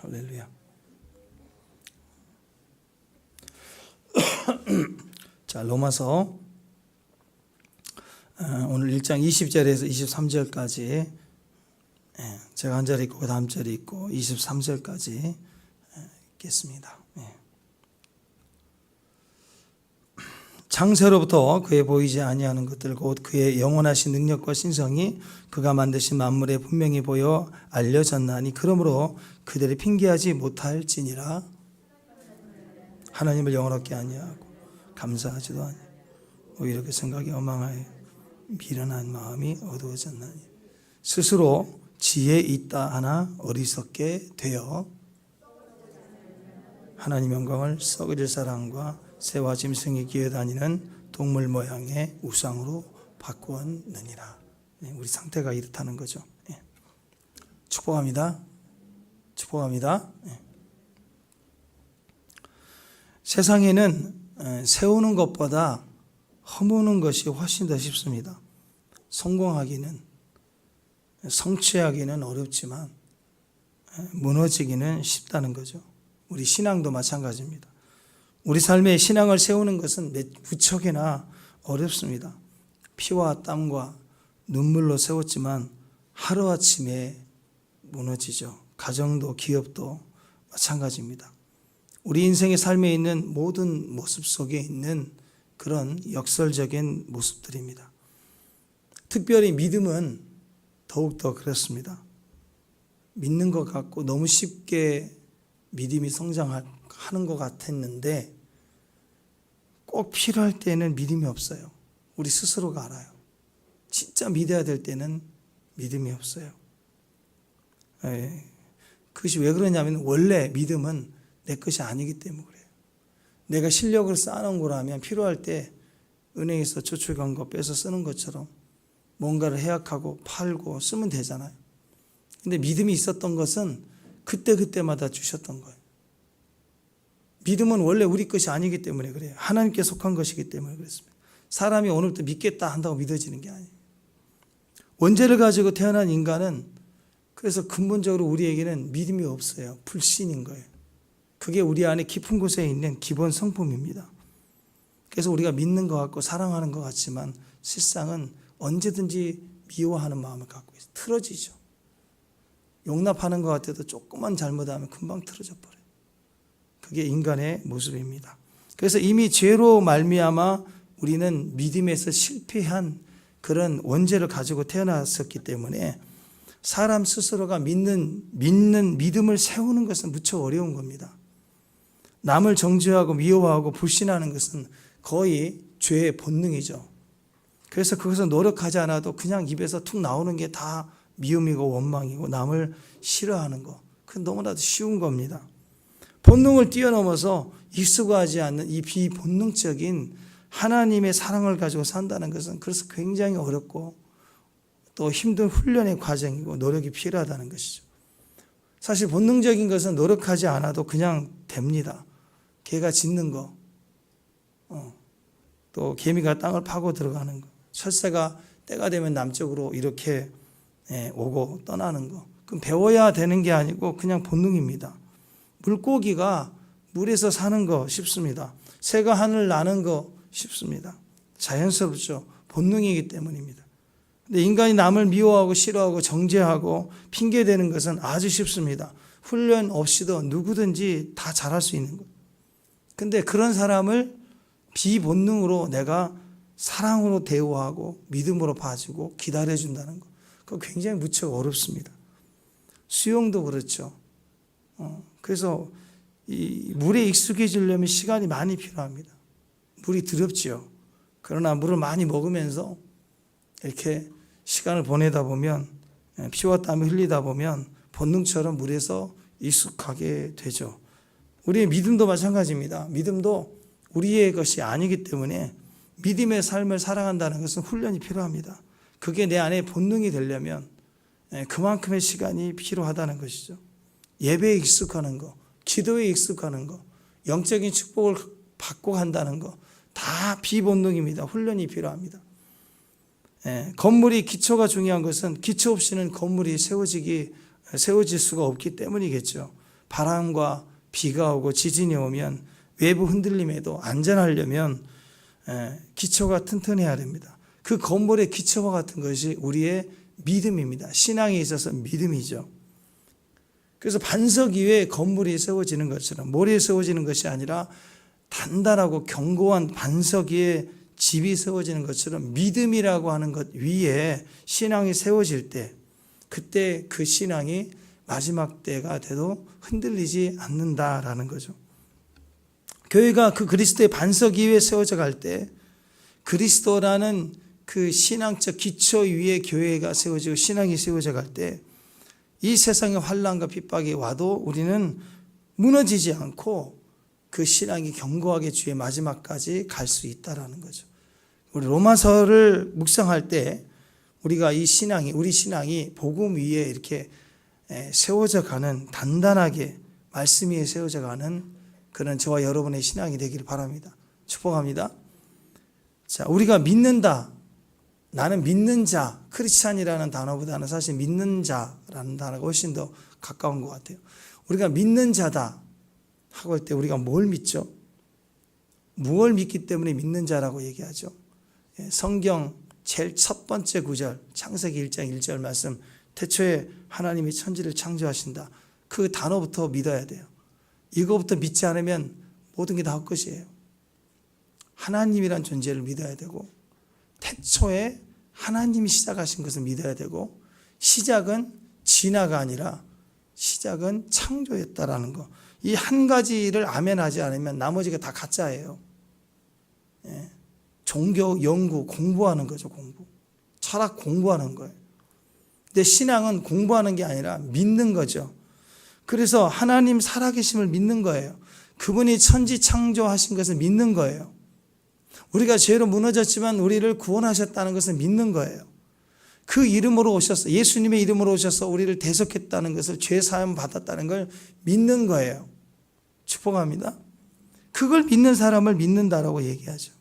할렐루야. 자, 로마서 오늘 1장 20절에서 23절까지 제가 한 절 읽고 그 다음 절 읽고 23절까지 읽겠습니다. 창세로부터 그의 보이지 아니하는 것들 곧 그의 영원하신 능력과 신성이 그가 만드신 만물에 분명히 보여 알려졌나니 그러므로 그들이 핑계하지 못할지니라. 하나님을 영원롭게 아니하고 감사하지도 아니 오히려 그 생각이 엉망하여 미련한 마음이 어두워졌나니 스스로 지혜 있다 하나 어리석게 되어 하나님 영광을 썩어질 사랑과 새와 짐승이 기어다니는 동물 모양의 우상으로 바꾸었느니라. 우리 상태가 이렇다는 거죠. 축복합니다. 축복합니다. 세상에는 세우는 것보다 허무는 것이 훨씬 더 쉽습니다. 성공하기는, 성취하기는 어렵지만 무너지기는 쉽다는 거죠. 우리 신앙도 마찬가지입니다. 우리 삶의 신앙을 세우는 것은 무척이나 어렵습니다. 피와 땀과 눈물로 세웠지만 하루아침에 무너지죠. 가정도 기업도 마찬가지입니다. 우리 인생의 삶에 있는 모든 모습 속에 있는 그런 역설적인 모습들입니다. 특별히 믿음은 더욱더 그렇습니다. 믿는 것 같고 너무 쉽게 믿음이 성장하는 것 같았는데 꼭 필요할 때는 믿음이 없어요. 우리 스스로가 알아요. 진짜 믿어야 될 때는 믿음이 없어요. 그것이 왜 그러냐면 원래 믿음은 내 것이 아니기 때문에 그래요. 내가 실력을 쌓아놓은 거라면 필요할 때 은행에서 저축한 거 빼서 쓰는 것처럼 뭔가를 해약하고 팔고 쓰면 되잖아요. 근데 믿음이 있었던 것은 그때그때마다 주셨던 거예요. 믿음은 원래 우리 것이 아니기 때문에 그래요. 하나님께 속한 것이기 때문에 그렇습니다. 사람이 오늘부터 믿겠다 한다고 믿어지는 게 아니에요. 원죄를 가지고 태어난 인간은 그래서 근본적으로 우리에게는 믿음이 없어요. 불신인 거예요. 그게 우리 안에 깊은 곳에 있는 기본 성품입니다. 그래서 우리가 믿는 것 같고 사랑하는 것 같지만 실상은 언제든지 미워하는 마음을 갖고 있어요. 틀어지죠. 용납하는 것 같아도 조금만 잘못하면 금방 틀어져 버려요. 그게 인간의 모습입니다. 그래서 이미 죄로 말미암아 우리는 믿음에서 실패한 그런 원죄를 가지고 태어났었기 때문에 사람 스스로가 믿는 믿음을 세우는 것은 무척 어려운 겁니다. 남을 정죄하고 미워하고 불신하는 것은 거의 죄의 본능이죠. 그래서 그것을 노력하지 않아도 그냥 입에서 툭 나오는 게 다 미움이고 원망이고 남을 싫어하는 거. 그건 너무나도 쉬운 겁니다. 본능을 뛰어넘어서 익숙하지 않는 이 비본능적인 하나님의 사랑을 가지고 산다는 것은 그래서 굉장히 어렵고 또 힘든 훈련의 과정이고 노력이 필요하다는 것이죠. 사실 본능적인 것은 노력하지 않아도 그냥 됩니다. 개가 짖는 거, 또 개미가 땅을 파고 들어가는 거, 철새가 때가 되면 남쪽으로 이렇게 오고 떠나는 거. 그럼 배워야 되는 게 아니고 그냥 본능입니다. 물고기가 물에서 사는 거 쉽습니다. 새가 하늘 나는 거 쉽습니다. 자연스럽죠. 본능이기 때문입니다. 근데 인간이 남을 미워하고 싫어하고 정죄하고 핑계대는 것은 아주 쉽습니다. 훈련 없이도 누구든지 다 잘할 수 있는 것. 근데 그런 사람을 비본능으로 내가 사랑으로 대우하고 믿음으로 봐주고 기다려준다는 것. 그거 굉장히 무척 어렵습니다. 수영도 그렇죠. 그래서 이 물에 익숙해지려면 시간이 많이 필요합니다. 물이 두렵지요. 그러나 물을 많이 먹으면서 이렇게 시간을 보내다 보면 피와 땀이 흘리다 보면 본능처럼 물에서 익숙하게 되죠. 우리의 믿음도 마찬가지입니다. 믿음도 우리의 것이 아니기 때문에 믿음의 삶을 살아간다는 것은 훈련이 필요합니다. 그게 내 안에 본능이 되려면 그만큼의 시간이 필요하다는 것이죠. 예배에 익숙하는 거, 기도에 익숙하는 거, 영적인 축복을 받고 간다는 거 다 비본능입니다. 훈련이 필요합니다. 건물이 기초가 중요한 것은 기초 없이는 건물이 세워질 수가 없기 때문이겠죠. 바람과 비가 오고 지진이 오면 외부 흔들림에도 안전하려면 기초가 튼튼해야 됩니다. 그 건물의 기초와 같은 것이 우리의 믿음입니다. 신앙에 있어서 믿음이죠. 그래서 반석 위에 건물이 세워지는 것처럼, 모래에 세워지는 것이 아니라 단단하고 견고한 반석 위에 집이 세워지는 것처럼 믿음이라고 하는 것 위에 신앙이 세워질 때, 그때 그 신앙이 마지막 때가 돼도 흔들리지 않는다라는 거죠. 교회가 그 그리스도의 반석 위에 세워져 갈 때, 그리스도라는 그 신앙적 기초 위에 교회가 세워지고 신앙이 세워져 갈 때, 이 세상의 환난과 핍박이 와도 우리는 무너지지 않고 그 신앙이 견고하게 주의 마지막까지 갈 수 있다라는 거죠. 우리 로마서를 묵상할 때 우리가 이 신앙이, 우리 신앙이 복음 위에 이렇게 세워져 가는, 단단하게 말씀 위에 세워져 가는 그런 저와 여러분의 신앙이 되기를 바랍니다. 축복합니다. 자, 우리가 믿는다. 나는 믿는 자, 크리스찬이라는 단어보다는 사실 믿는 자라는 단어가 훨씬 더 가까운 것 같아요. 우리가 믿는 자다 하고 할 때 우리가 뭘 믿죠? 무엇을 믿기 때문에 믿는 자라고 얘기하죠? 성경 제일 첫 번째 구절, 창세기 1장 1절 말씀, 태초에 하나님이 천지를 창조하신다. 그 단어부터 믿어야 돼요. 이거부터 믿지 않으면 모든 게 다 헛것이에요. 하나님이란 존재를 믿어야 되고, 태초에 하나님이 시작하신 것을 믿어야 되고, 시작은 진화가 아니라 시작은 창조였다라는 거. 이 한 가지를 아멘하지 않으면 나머지가 다 가짜예요. 종교 연구 공부하는 거죠. 공부. 철학 공부하는 거예요. 근데 신앙은 공부하는 게 아니라 믿는 거죠. 그래서 하나님 살아계심을 믿는 거예요. 그분이 천지 창조하신 것을 믿는 거예요. 우리가 죄로 무너졌지만 우리를 구원하셨다는 것을 믿는 거예요. 그 이름으로 오셔서, 예수님의 이름으로 오셔서 우리를 대속했다는 것을, 죄 사함 받았다는 걸 믿는 거예요. 축복합니다. 그걸 믿는 사람을 믿는다라고 얘기하죠.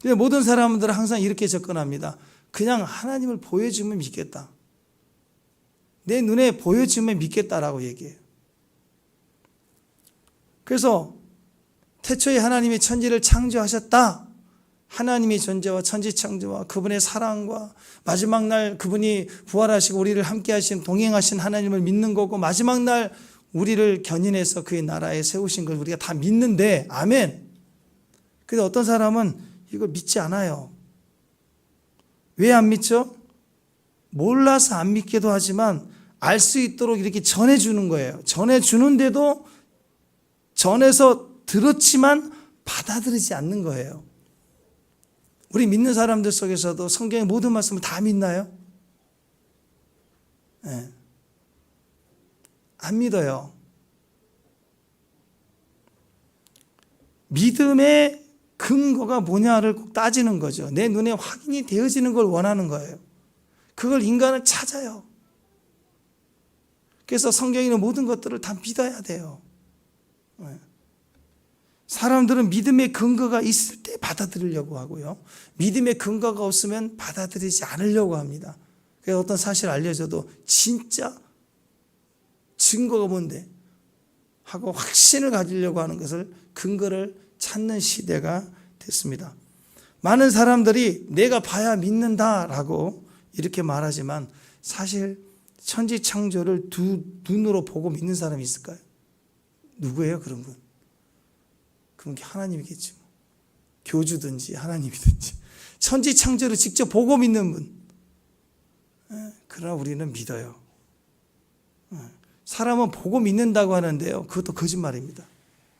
근데 모든 사람들은 항상 이렇게 접근합니다. 그냥 하나님을 보여주면 믿겠다. 내 눈에 보여주면 믿겠다라고 얘기해요. 그래서 태초에 하나님이 천지를 창조하셨다. 하나님의 존재와 천지 창조와 그분의 사랑과 마지막 날 그분이 부활하시고 우리를 함께 하신, 동행하신 하나님을 믿는 거고, 마지막 날 우리를 견인해서 그의 나라에 세우신 걸 우리가 다 믿는데, 아멘. 근데 어떤 사람은 이걸 믿지 않아요. 왜 안 믿죠? 몰라서 안 믿기도 하지만 알 수 있도록 이렇게 전해주는 거예요. 전해주는데도 전해서 들었지만 받아들이지 않는 거예요. 우리 믿는 사람들 속에서도 성경의 모든 말씀을 다 믿나요? 네. 안 믿어요. 믿음의 근거가 뭐냐를 꼭 따지는 거죠. 내 눈에 확인이 되어지는 걸 원하는 거예요. 그걸 인간은 찾아요. 그래서 성경에 있는 모든 것들을 다 믿어야 돼요. 네. 사람들은 믿음의 근거가 있을 때 받아들이려고 하고요. 믿음의 근거가 없으면 받아들이지 않으려고 합니다. 그래서 어떤 사실 알려줘도 진짜 증거가 뭔데 하고 확신을 가지려고 하는 것을, 근거를 찾는 시대가 됐습니다. 많은 사람들이 내가 봐야 믿는다라고 이렇게 말하지만 사실 천지 창조를 두 눈으로 보고 믿는 사람이 있을까요? 누구예요 그런 분? 그건 하나님이겠죠. 교주든지 하나님이든지. 천지 창조를 직접 보고 믿는 분. 그러나 우리는 믿어요. 사람은 보고 믿는다고 하는데요, 그것도 거짓말입니다.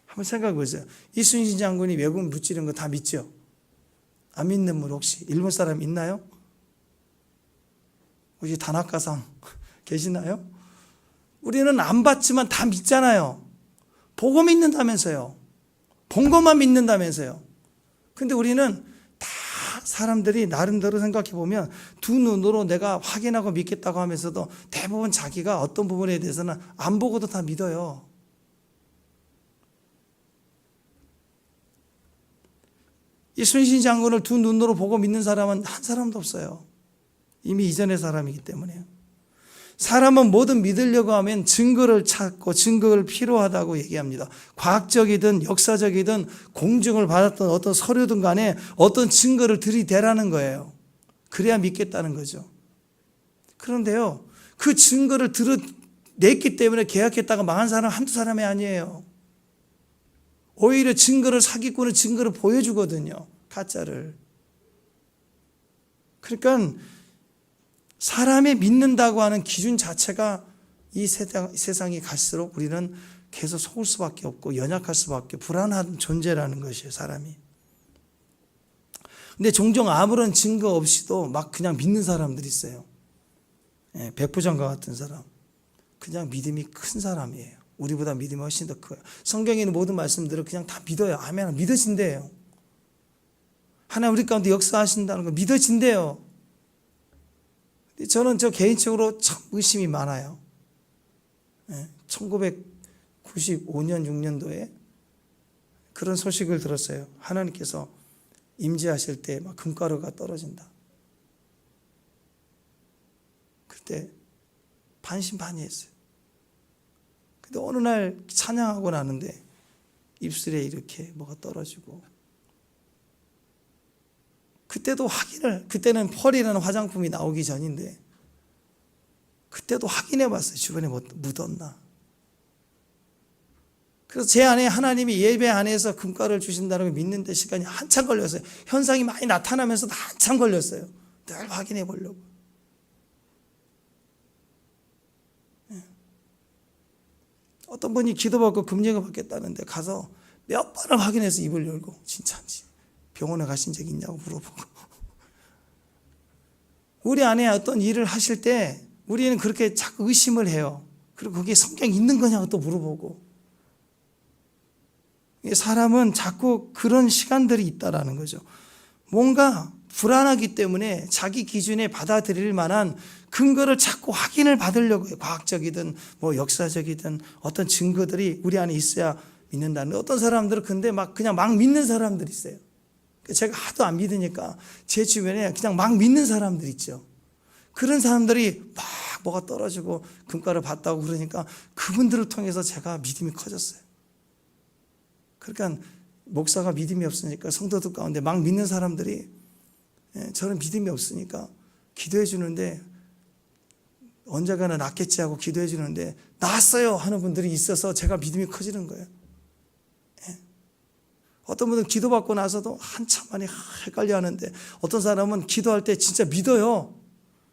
한번 생각해 보세요. 이순신 장군이 외국 무찌른 거 다 믿죠? 안 믿는 분 혹시 일본 사람 있나요? 혹시 다나카상 계시나요? 우리는 안 봤지만 다 믿잖아요. 보고 믿는다면서요. 본 것만 믿는다면서요. 근데 우리는 다 사람들이 나름대로 생각해 보면 두 눈으로 내가 확인하고 믿겠다고 하면서도 대부분 자기가 어떤 부분에 대해서는 안 보고도 다 믿어요. 이순신 장군을 두 눈으로 보고 믿는 사람은 한 사람도 없어요. 이미 이전의 사람이기 때문에요. 사람은 뭐든 믿으려고 하면 증거를 찾고 증거를 필요하다고 얘기합니다. 과학적이든 역사적이든 공증을 받았던 어떤 서류든 간에 어떤 증거를 들이대라는 거예요. 그래야 믿겠다는 거죠. 그런데요, 그 증거를 냈기 때문에 계약했다가 망한 사람은 한두 사람이 아니에요. 오히려 증거를 사기꾼은 증거를 보여주거든요. 가짜를. 그러니까 사람이 믿는다고 하는 기준 자체가 이 세상이 갈수록 우리는 계속 속을 수밖에 없고 연약할 수밖에 불안한 존재라는 것이에요, 사람이. 근데 종종 아무런 증거 없이도 막 그냥 믿는 사람들이 있어요. 백부장과 같은 사람. 그냥 믿음이 큰 사람이에요. 우리보다 믿음이 훨씬 더 커요. 성경에 있는 모든 말씀들을 그냥 다 믿어요. 아멘. 믿어진대요. 하나님 우리 가운데 역사하신다는 거 믿어진대요. 저는 개인적으로 참 의심이 많아요. 1995년, 6년도에 그런 소식을 들었어요. 하나님께서 임재하실 때 막 금가루가 떨어진다. 그때 반신반의했어요. 근데 어느 날 찬양하고 나는데 입술에 이렇게 뭐가 떨어지고, 그때는 펄이라는 화장품이 나오기 전인데 그때도 확인해 봤어요. 주변에 뭐 묻었나. 그래서 제 안에 하나님이 예배 안에서 금가루를 주신다는 걸 믿는데 시간이 한참 걸렸어요. 현상이 많이 나타나면서도 한참 걸렸어요. 늘 확인해 보려고. 어떤 분이 기도받고 금융을 받겠다는데 가서 몇 번을 확인해서 입을 열고 진짜인지 병원에 가신 적 있냐고 물어보고. 우리 안에 어떤 일을 하실 때 우리는 그렇게 자꾸 의심을 해요. 그리고 거기에 성경이 있는 거냐고 또 물어보고. 사람은 자꾸 그런 시간들이 있다라는 거죠. 뭔가 불안하기 때문에 자기 기준에 받아들일 만한 근거를 자꾸 확인을 받으려고 해요. 과학적이든 뭐 역사적이든 어떤 증거들이 우리 안에 있어야 믿는다는. 어떤 사람들은 근데 그냥 막 믿는 사람들이 있어요. 제가 하도 안 믿으니까 제 주변에 그냥 막 믿는 사람들 있죠. 그런 사람들이 막 뭐가 떨어지고 금가루 받다고 그러니까 그분들을 통해서 제가 믿음이 커졌어요. 그러니까 목사가 믿음이 없으니까 성도들 가운데 막 믿는 사람들이, 저는 믿음이 없으니까 기도해 주는데 언젠가는 낫겠지 하고 기도해 주는데 나았어요 하는 분들이 있어서 제가 믿음이 커지는 거예요. 어떤 분들은 기도받고 나서도 한참 만에 헷갈려 하는데 어떤 사람은 기도할 때 진짜 믿어요.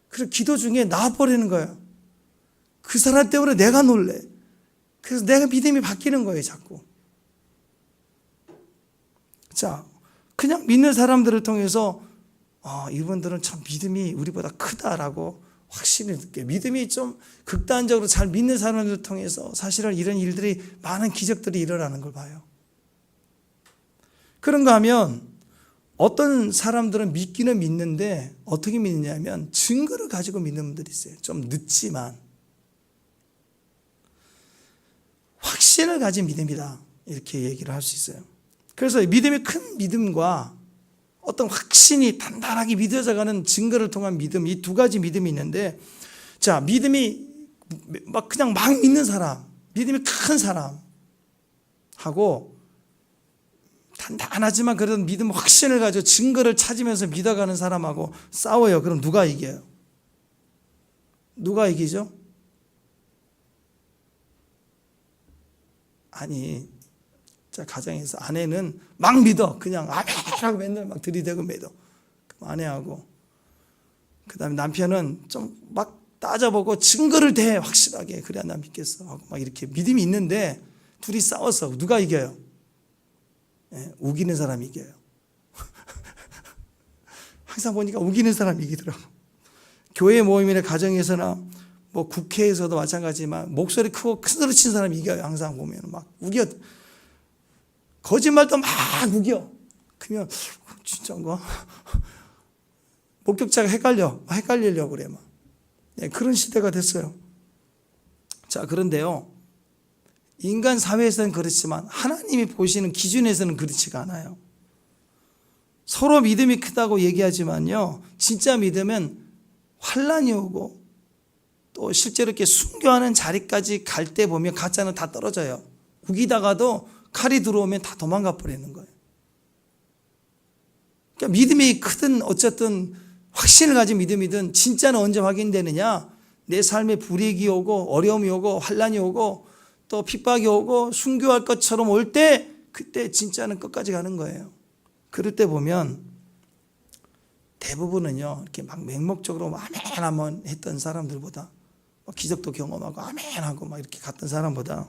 그래서 기도 중에 나와버리는 거예요. 그 사람 때문에 내가 놀래. 그래서 내가 믿음이 바뀌는 거예요, 자꾸. 자, 그냥 믿는 사람들을 통해서 이분들은 참 믿음이 우리보다 크다라고 확신을 느껴요. 믿음이 좀 극단적으로 잘 믿는 사람들을 통해서 사실은 이런 일들이, 많은 기적들이 일어나는 걸 봐요. 그런가 하면 어떤 사람들은 믿기는 믿는데 어떻게 믿느냐면 증거를 가지고 믿는 분들이 있어요. 좀 늦지만 확신을 가진 믿음이다, 이렇게 얘기를 할 수 있어요. 그래서 믿음이 큰 믿음과 어떤 확신이 단단하게 믿어져가는 증거를 통한 믿음, 이 두 가지 믿음이 있는데, 자, 믿음이 그냥 막 믿는 사람, 믿음이 큰 사람하고 단단하지만 그래도 믿음 확신을 가지고 증거를 찾으면서 믿어가는 사람하고 싸워요. 그럼 누가 이겨요? 누가 이기죠? 아니, 자, 가정에서 아내는 막 믿어. 그냥 아멘하고 맨날 막 들이대고 믿어. 그럼 아내하고, 그 다음에 남편은 좀 막 따져보고 증거를 대, 확실하게. 그래야 나 믿겠어 하고 막 이렇게 믿음이 있는데 둘이 싸워서 누가 이겨요? 우기는 사람이 이겨요. 항상 보니까 우기는 사람이 이기더라고. 교회 모임이나 가정에서나 뭐 국회에서도 마찬가지지만 목소리 크고 큰 소리 치는 사람이 이겨요. 항상 보면 막 우겨. 거짓말도 막 우겨. 그러면 진짜인가? 목격자가 헷갈리려고 그래 막. 그런 시대가 됐어요. 자, 그런데요, 인간 사회에서는 그렇지만 하나님이 보시는 기준에서는 그렇지가 않아요. 서로 믿음이 크다고 얘기하지만요, 진짜 믿으면 환난이 오고 또 실제로 이렇게 순교하는 자리까지 갈 때 보면 가짜는 다 떨어져요. 우기다가도 칼이 들어오면 다 도망가 버리는 거예요. 그러니까 믿음이 크든 어쨌든 확신을 가진 믿음이든 진짜는 언제 확인되느냐? 내 삶에 불이익이 오고 어려움이 오고 환난이 오고 또 핍박이 오고 순교할 것처럼 올 때 그때 진짜는 끝까지 가는 거예요. 그럴 때 보면 대부분은요 이렇게 막 맹목적으로 아멘 하면 했던 사람들보다 기적도 경험하고 아멘 하고 막 이렇게 갔던 사람보다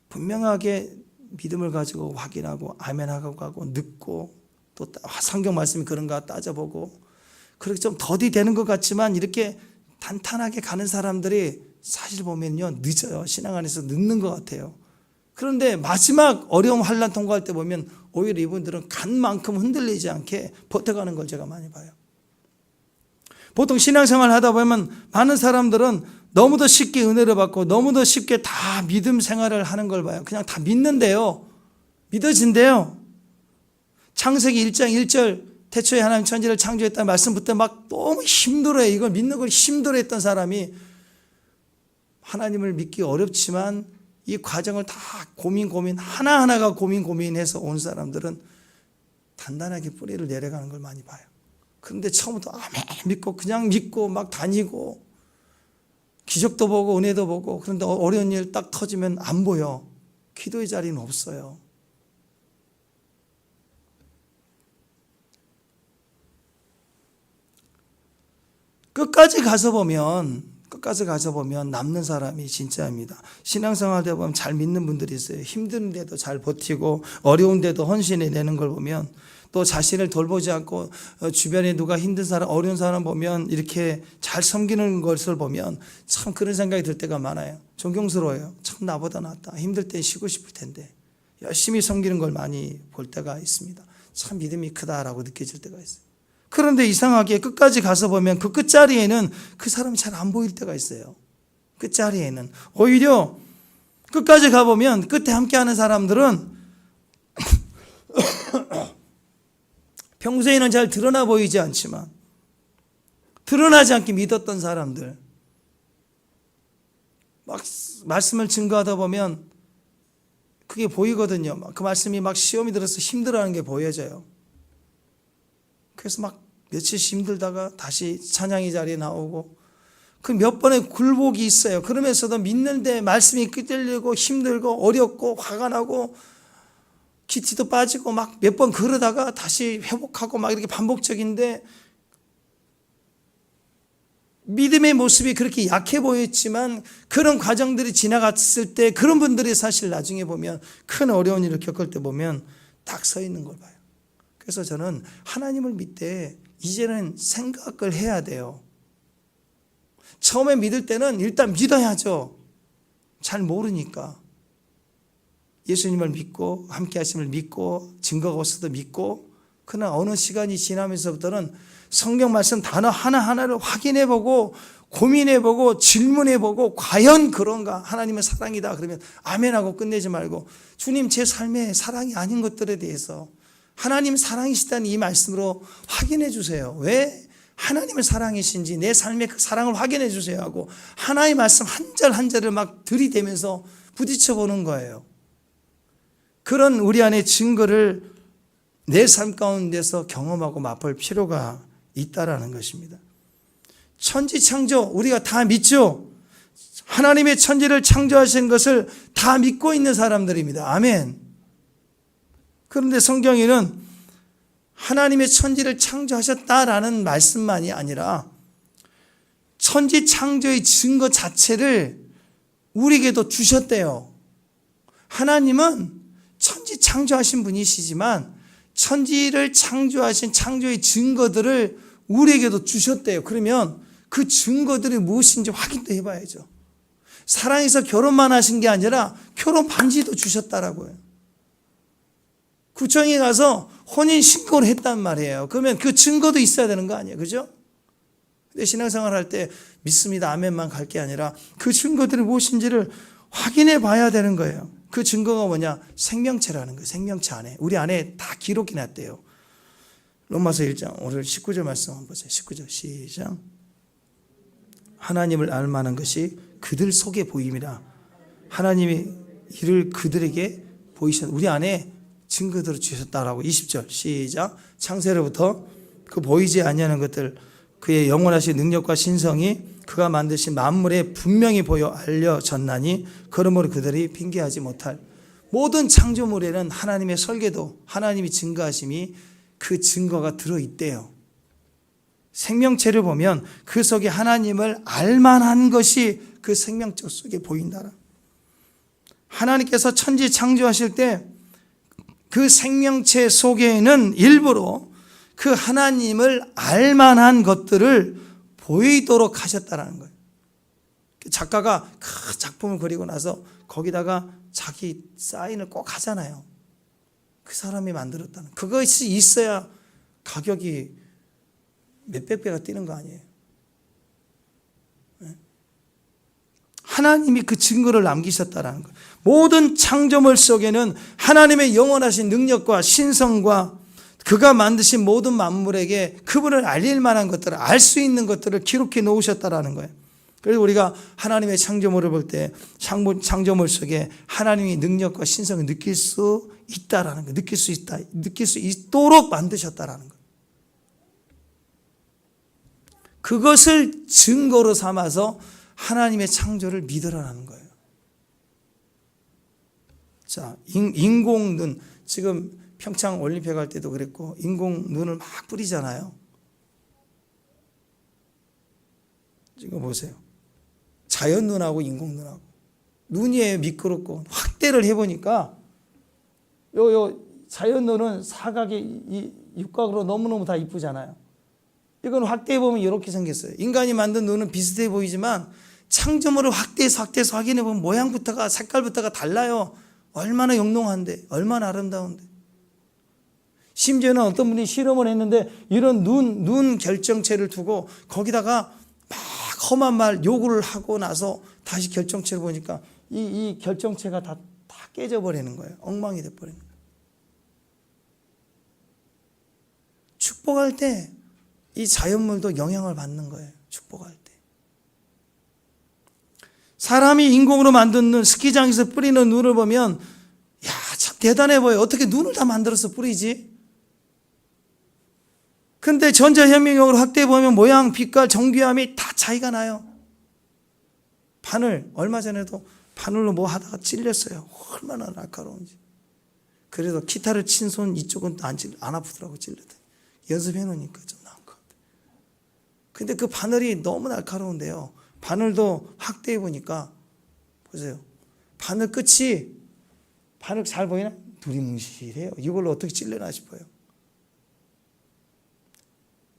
분명하게 믿음을 가지고 확인하고 아멘 하고 가고 듣고 또 성경 말씀이 그런가 따져보고 그렇게 좀 더디 되는 것 같지만 이렇게 단단하게 가는 사람들이 사실 보면요 늦어요. 신앙 안에서 늦는 것 같아요. 그런데 마지막 어려움 환난 통과할 때 보면 오히려 이분들은 간 만큼 흔들리지 않게 버텨가는 걸 제가 많이 봐요. 보통 신앙생활 하다 보면 많은 사람들은 너무도 쉽게 은혜를 받고 너무도 쉽게 다 믿음 생활을 하는 걸 봐요. 그냥 다 믿는데요. 믿어진대요. 창세기 1장 1절 태초에 하나님 천지를 창조했다는 말씀부터 막 너무 힘들어요. 이걸 믿는 걸 힘들어했던 사람이 하나님을 믿기 어렵지만 이 과정을 다 고민 하나하나가 고민해서 온 사람들은 단단하게 뿌리를 내려가는 걸 많이 봐요. 그런데 처음부터 아멘 믿고 그냥 믿고 막 다니고 기적도 보고 은혜도 보고 그런데 어려운 일 딱 터지면 안 보여. 기도의 자리는 없어요. 끝까지 가서 보면 남는 사람이 진짜입니다. 신앙생활 때 보면 잘 믿는 분들이 있어요. 힘든데도 잘 버티고 어려운데도 헌신해 내는 걸 보면 또 자신을 돌보지 않고 주변에 누가 힘든 사람 어려운 사람 보면 이렇게 잘 섬기는 것을 보면 참 그런 생각이 들 때가 많아요. 존경스러워요. 참 나보다 낫다. 힘들 때 쉬고 싶을 텐데 열심히 섬기는 걸 많이 볼 때가 있습니다. 참 믿음이 크다라고 느껴질 때가 있어요. 그런데 이상하게 끝까지 가서 보면 그 끝자리에는 그 사람이 잘 안 보일 때가 있어요. 끝자리에는 오히려 끝까지 가보면 끝에 함께하는 사람들은 평소에는 잘 드러나 보이지 않지만 드러나지 않게 믿었던 사람들 막 말씀을 증거하다 보면 그게 보이거든요. 그 말씀이 막 시험이 들어서 힘들어하는 게 보여져요. 그래서 막 며칠씩 힘들다가 다시 찬양의 자리에 나오고 그 몇 번의 굴복이 있어요. 그러면서도 믿는데 말씀이 끄들리고 힘들고 어렵고 화가 나고 기티도 빠지고 막 몇 번 그러다가 다시 회복하고 막 이렇게 반복적인데 믿음의 모습이 그렇게 약해 보였지만 그런 과정들이 지나갔을 때 그런 분들이 사실 나중에 보면 큰 어려운 일을 겪을 때 보면 딱 서 있는 걸 봐요. 그래서 저는 하나님을 믿되 이제는 생각을 해야 돼요. 처음에 믿을 때는 일단 믿어야죠. 잘 모르니까. 예수님을 믿고 함께 하심을 믿고 증거가 없어도 믿고 그러나 어느 시간이 지나면서부터는 성경 말씀 단어 하나하나를 확인해보고 고민해보고 질문해보고 과연 그런가 하나님은 사랑이다 그러면 아멘하고 끝내지 말고 주님 제 삶에 사랑이 아닌 것들에 대해서 하나님 사랑이시다는 이 말씀으로 확인해 주세요. 왜 하나님의 사랑이신지 내 삶의 그 사랑을 확인해 주세요 하고 하나의 말씀 한 절 한 절을 막 들이대면서 부딪혀 보는 거예요. 그런 우리 안에 증거를 내 삶 가운데서 경험하고 맛볼 필요가 있다라는 것입니다. 천지창조 우리가 다 믿죠. 하나님의 천지를 창조하신 것을 다 믿고 있는 사람들입니다. 아멘. 그런데 성경에는 하나님의 천지를 창조하셨다라는 말씀만이 아니라 천지 창조의 증거 자체를 우리에게도 주셨대요. 하나님은 천지 창조하신 분이시지만 천지를 창조하신 창조의 증거들을 우리에게도 주셨대요. 그러면 그 증거들이 무엇인지 확인도 해봐야죠. 사랑해서 결혼만 하신 게 아니라 결혼 반지도 주셨다라고요. 구청에 가서 혼인 신고를 했단 말이에요. 그러면 그 증거도 있어야 되는 거 아니에요. 그죠? 근데 신앙생활 할 때 믿습니다. 아멘만 갈 게 아니라 그 증거들이 무엇인지를 확인해 봐야 되는 거예요. 그 증거가 뭐냐? 생명체라는 거예요. 생명체 안에. 우리 안에 다 기록이 났대요. 로마서 1장 오늘 19절 말씀 한번 보세요. 19절 시작. 하나님을 알만한 것이 그들 속에 보임이라. 하나님이 이를 그들에게 보이셨, 우리 안에 증거들을 주셨다라고. 20절 시작. 창세로부터 그 보이지 아니하는 것들, 그의 영원하신 능력과 신성이 그가 만드신 만물에 분명히 보여 알려졌나니 그러므로 그들이 핑계하지 못할. 모든 창조물에는 하나님의 설계도, 하나님이 증거하심이 그 증거가 들어있대요. 생명체를 보면 그 속에 하나님을 알만한 것이 그 생명체 속에 보인다라. 하나님께서 천지 창조하실 때 그 생명체 속에는 일부러 그 하나님을 알만한 것들을 보이도록 하셨다는 거예요. 작가가 큰 작품을 그리고 나서 거기다가 자기 사인을 꼭 하잖아요. 그 사람이 만들었다는, 그것이 있어야 가격이 몇백 배가 뛰는 거 아니에요. 하나님이 그 증거를 남기셨다는 거예요. 모든 창조물 속에는 하나님의 영원하신 능력과 신성과 그가 만드신 모든 만물에게 그분을 알릴 만한 것들을, 알 수 있는 것들을 기록해 놓으셨다는 거예요. 그래서 우리가 하나님의 창조물을 볼 때 창조물 속에 하나님의 능력과 신성을 느낄 수 있다라는 거예요. 느낄 수 있도록 만드셨다라는 거예요. 그것을 증거로 삼아서 하나님의 창조를 믿으라는 거예요. 자, 인공눈, 지금 평창 올림픽 할 때도 그랬고 인공눈을 막 뿌리잖아요. 지금 보세요. 자연눈하고 인공눈하고, 눈이 미끄럽고 확대를 해보니까 요 자연눈은 사각이 육각으로 너무너무 다 이쁘잖아요. 이건 확대해보면 이렇게 생겼어요. 인간이 만든 눈은 비슷해 보이지만 창조물을 확대해서 확인해보면 모양부터가, 색깔부터가 달라요. 얼마나 영롱한데, 얼마나 아름다운데. 심지어는 어떤 분이 실험을 했는데 이런 눈 결정체를 두고 거기다가 막 험한 말 요구를 하고 나서 다시 결정체를 보니까 이 결정체가 다 깨져버리는 거예요. 엉망이 돼버리는 거예요. 축복할 때 이 자연물도 영향을 받는 거예요. 축복할 때. 사람이 인공으로 만든 눈, 스키장에서 뿌리는 눈을 보면 야, 참 대단해 보여요. 어떻게 눈을 다 만들어서 뿌리지? 근데 전자현미경으로 확대해 보면 모양, 빛깔, 정교함이 다 차이가 나요. 바늘, 얼마 전에도 바늘로 뭐 하다가 찔렸어요. 얼마나 날카로운지. 그래도 기타를 친 손 이쪽은 안 아프더라고, 찔렸더니. 연습해 놓으니까 좀 나은 것 같아요. 근데 그 바늘이 너무 날카로운데요. 바늘도 확대해 보니까 보세요. 바늘 끝이, 바늘 잘 보이나? 두리뭉실해요. 이걸로 어떻게 찔려나 싶어요.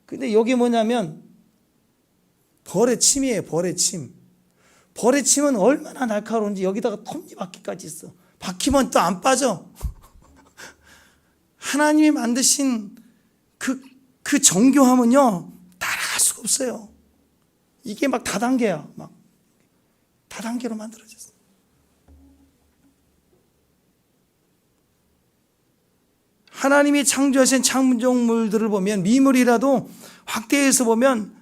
근데 여기 뭐냐면 벌의 침이에요. 벌의 침. 벌의 침은 얼마나 날카로운지 여기다가 톱니바퀴까지 있어. 박히면 또 안 빠져. 하나님이 만드신 그 정교함은요, 따라갈 수가 없어요. 이게 막 다단계야. 막 다단계로 만들어졌어. 하나님이 창조하신 창조물들을 보면 미물이라도 확대해서 보면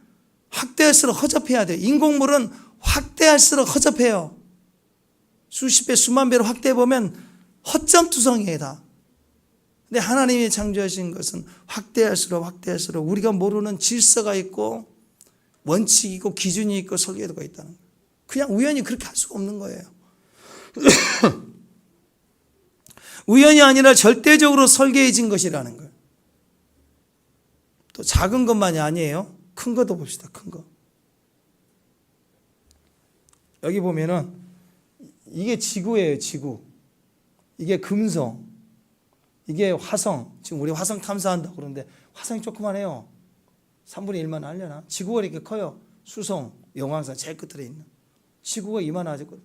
확대할수록 허접해야 돼요. 인공물은 확대할수록 허접해요. 수십 배, 수만 배로 확대해보면 허점투성이에요, 다. 근데 하나님이 창조하신 것은 확대할수록 우리가 모르는 질서가 있고 원칙이 있고 기준이 있고 설계도가 있다는 거예요. 그냥 우연히 그렇게 할 수가 없는 거예요. 우연이 아니라 절대적으로 설계해진 것이라는 거예요. 또 작은 것만이 아니에요. 큰 것도 봅시다. 큰 거. 여기 보면은 이게 지구예요. 지구. 이게 금성. 이게 화성. 지금 우리 화성 탐사한다고 그러는데 화성이 조그만해요. 3분의 1만 하려나? 지구가 이렇게 커요. 수성, 용왕산 제일 끝에 있는. 지구가 이만하거든.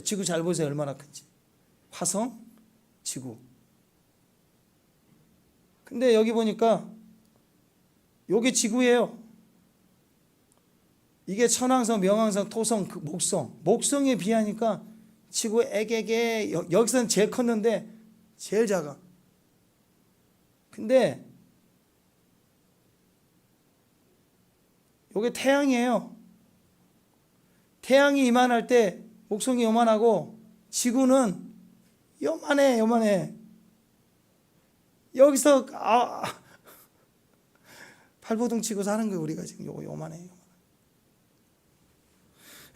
지구 잘 보세요. 얼마나 큰지. 화성, 지구. 근데 여기 보니까 요게 지구예요. 이게 천왕성, 명왕성, 토성, 목성. 목성에 비하니까 지구 애게게 여기서는 제일 컸는데 제일 작아. 근데 요게 태양이에요. 태양이 이만할 때 목성이 요만하고 지구는 요만해. 여기서 발버둥 치고 사는 거예요. 우리가 지금 요만해.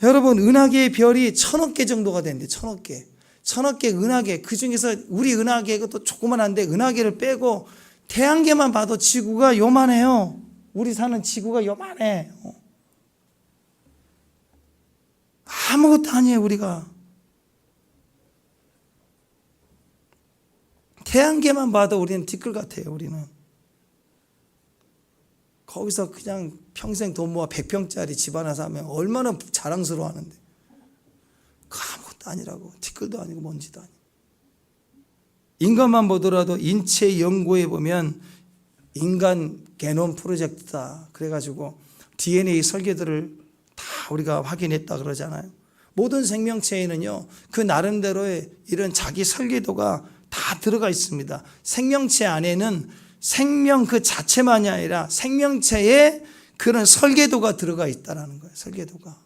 여러분, 은하계의 별이 1000억 개 정도가 되는데 1000억 개. 1000억 개 은하계, 그 중에서 우리 은하계, 그것도 조그만한데 은하계를 빼고 태양계만 봐도 지구가 요만해요. 우리 사는 지구가 요만해. 아무것도 아니에요, 우리가. 태양계만 봐도 우리는 티끌 같아요, 우리는. 거기서 그냥 평생 돈 모아 100평짜리 집 하나 사면 얼마나 자랑스러워 하는데. 아무것도 아니라고. 티끌도 아니고 먼지도 아니고. 인간만 보더라도 인체 연구에 보면 인간 게놈 프로젝트다. 그래가지고 DNA 설계도를 다 우리가 확인했다 그러잖아요. 모든 생명체에는요, 그 나름대로의 이런 자기 설계도가 다 들어가 있습니다. 생명체 안에는 생명 그 자체만이 아니라 생명체에 그런 설계도가 들어가 있다는 거예요. 설계도가.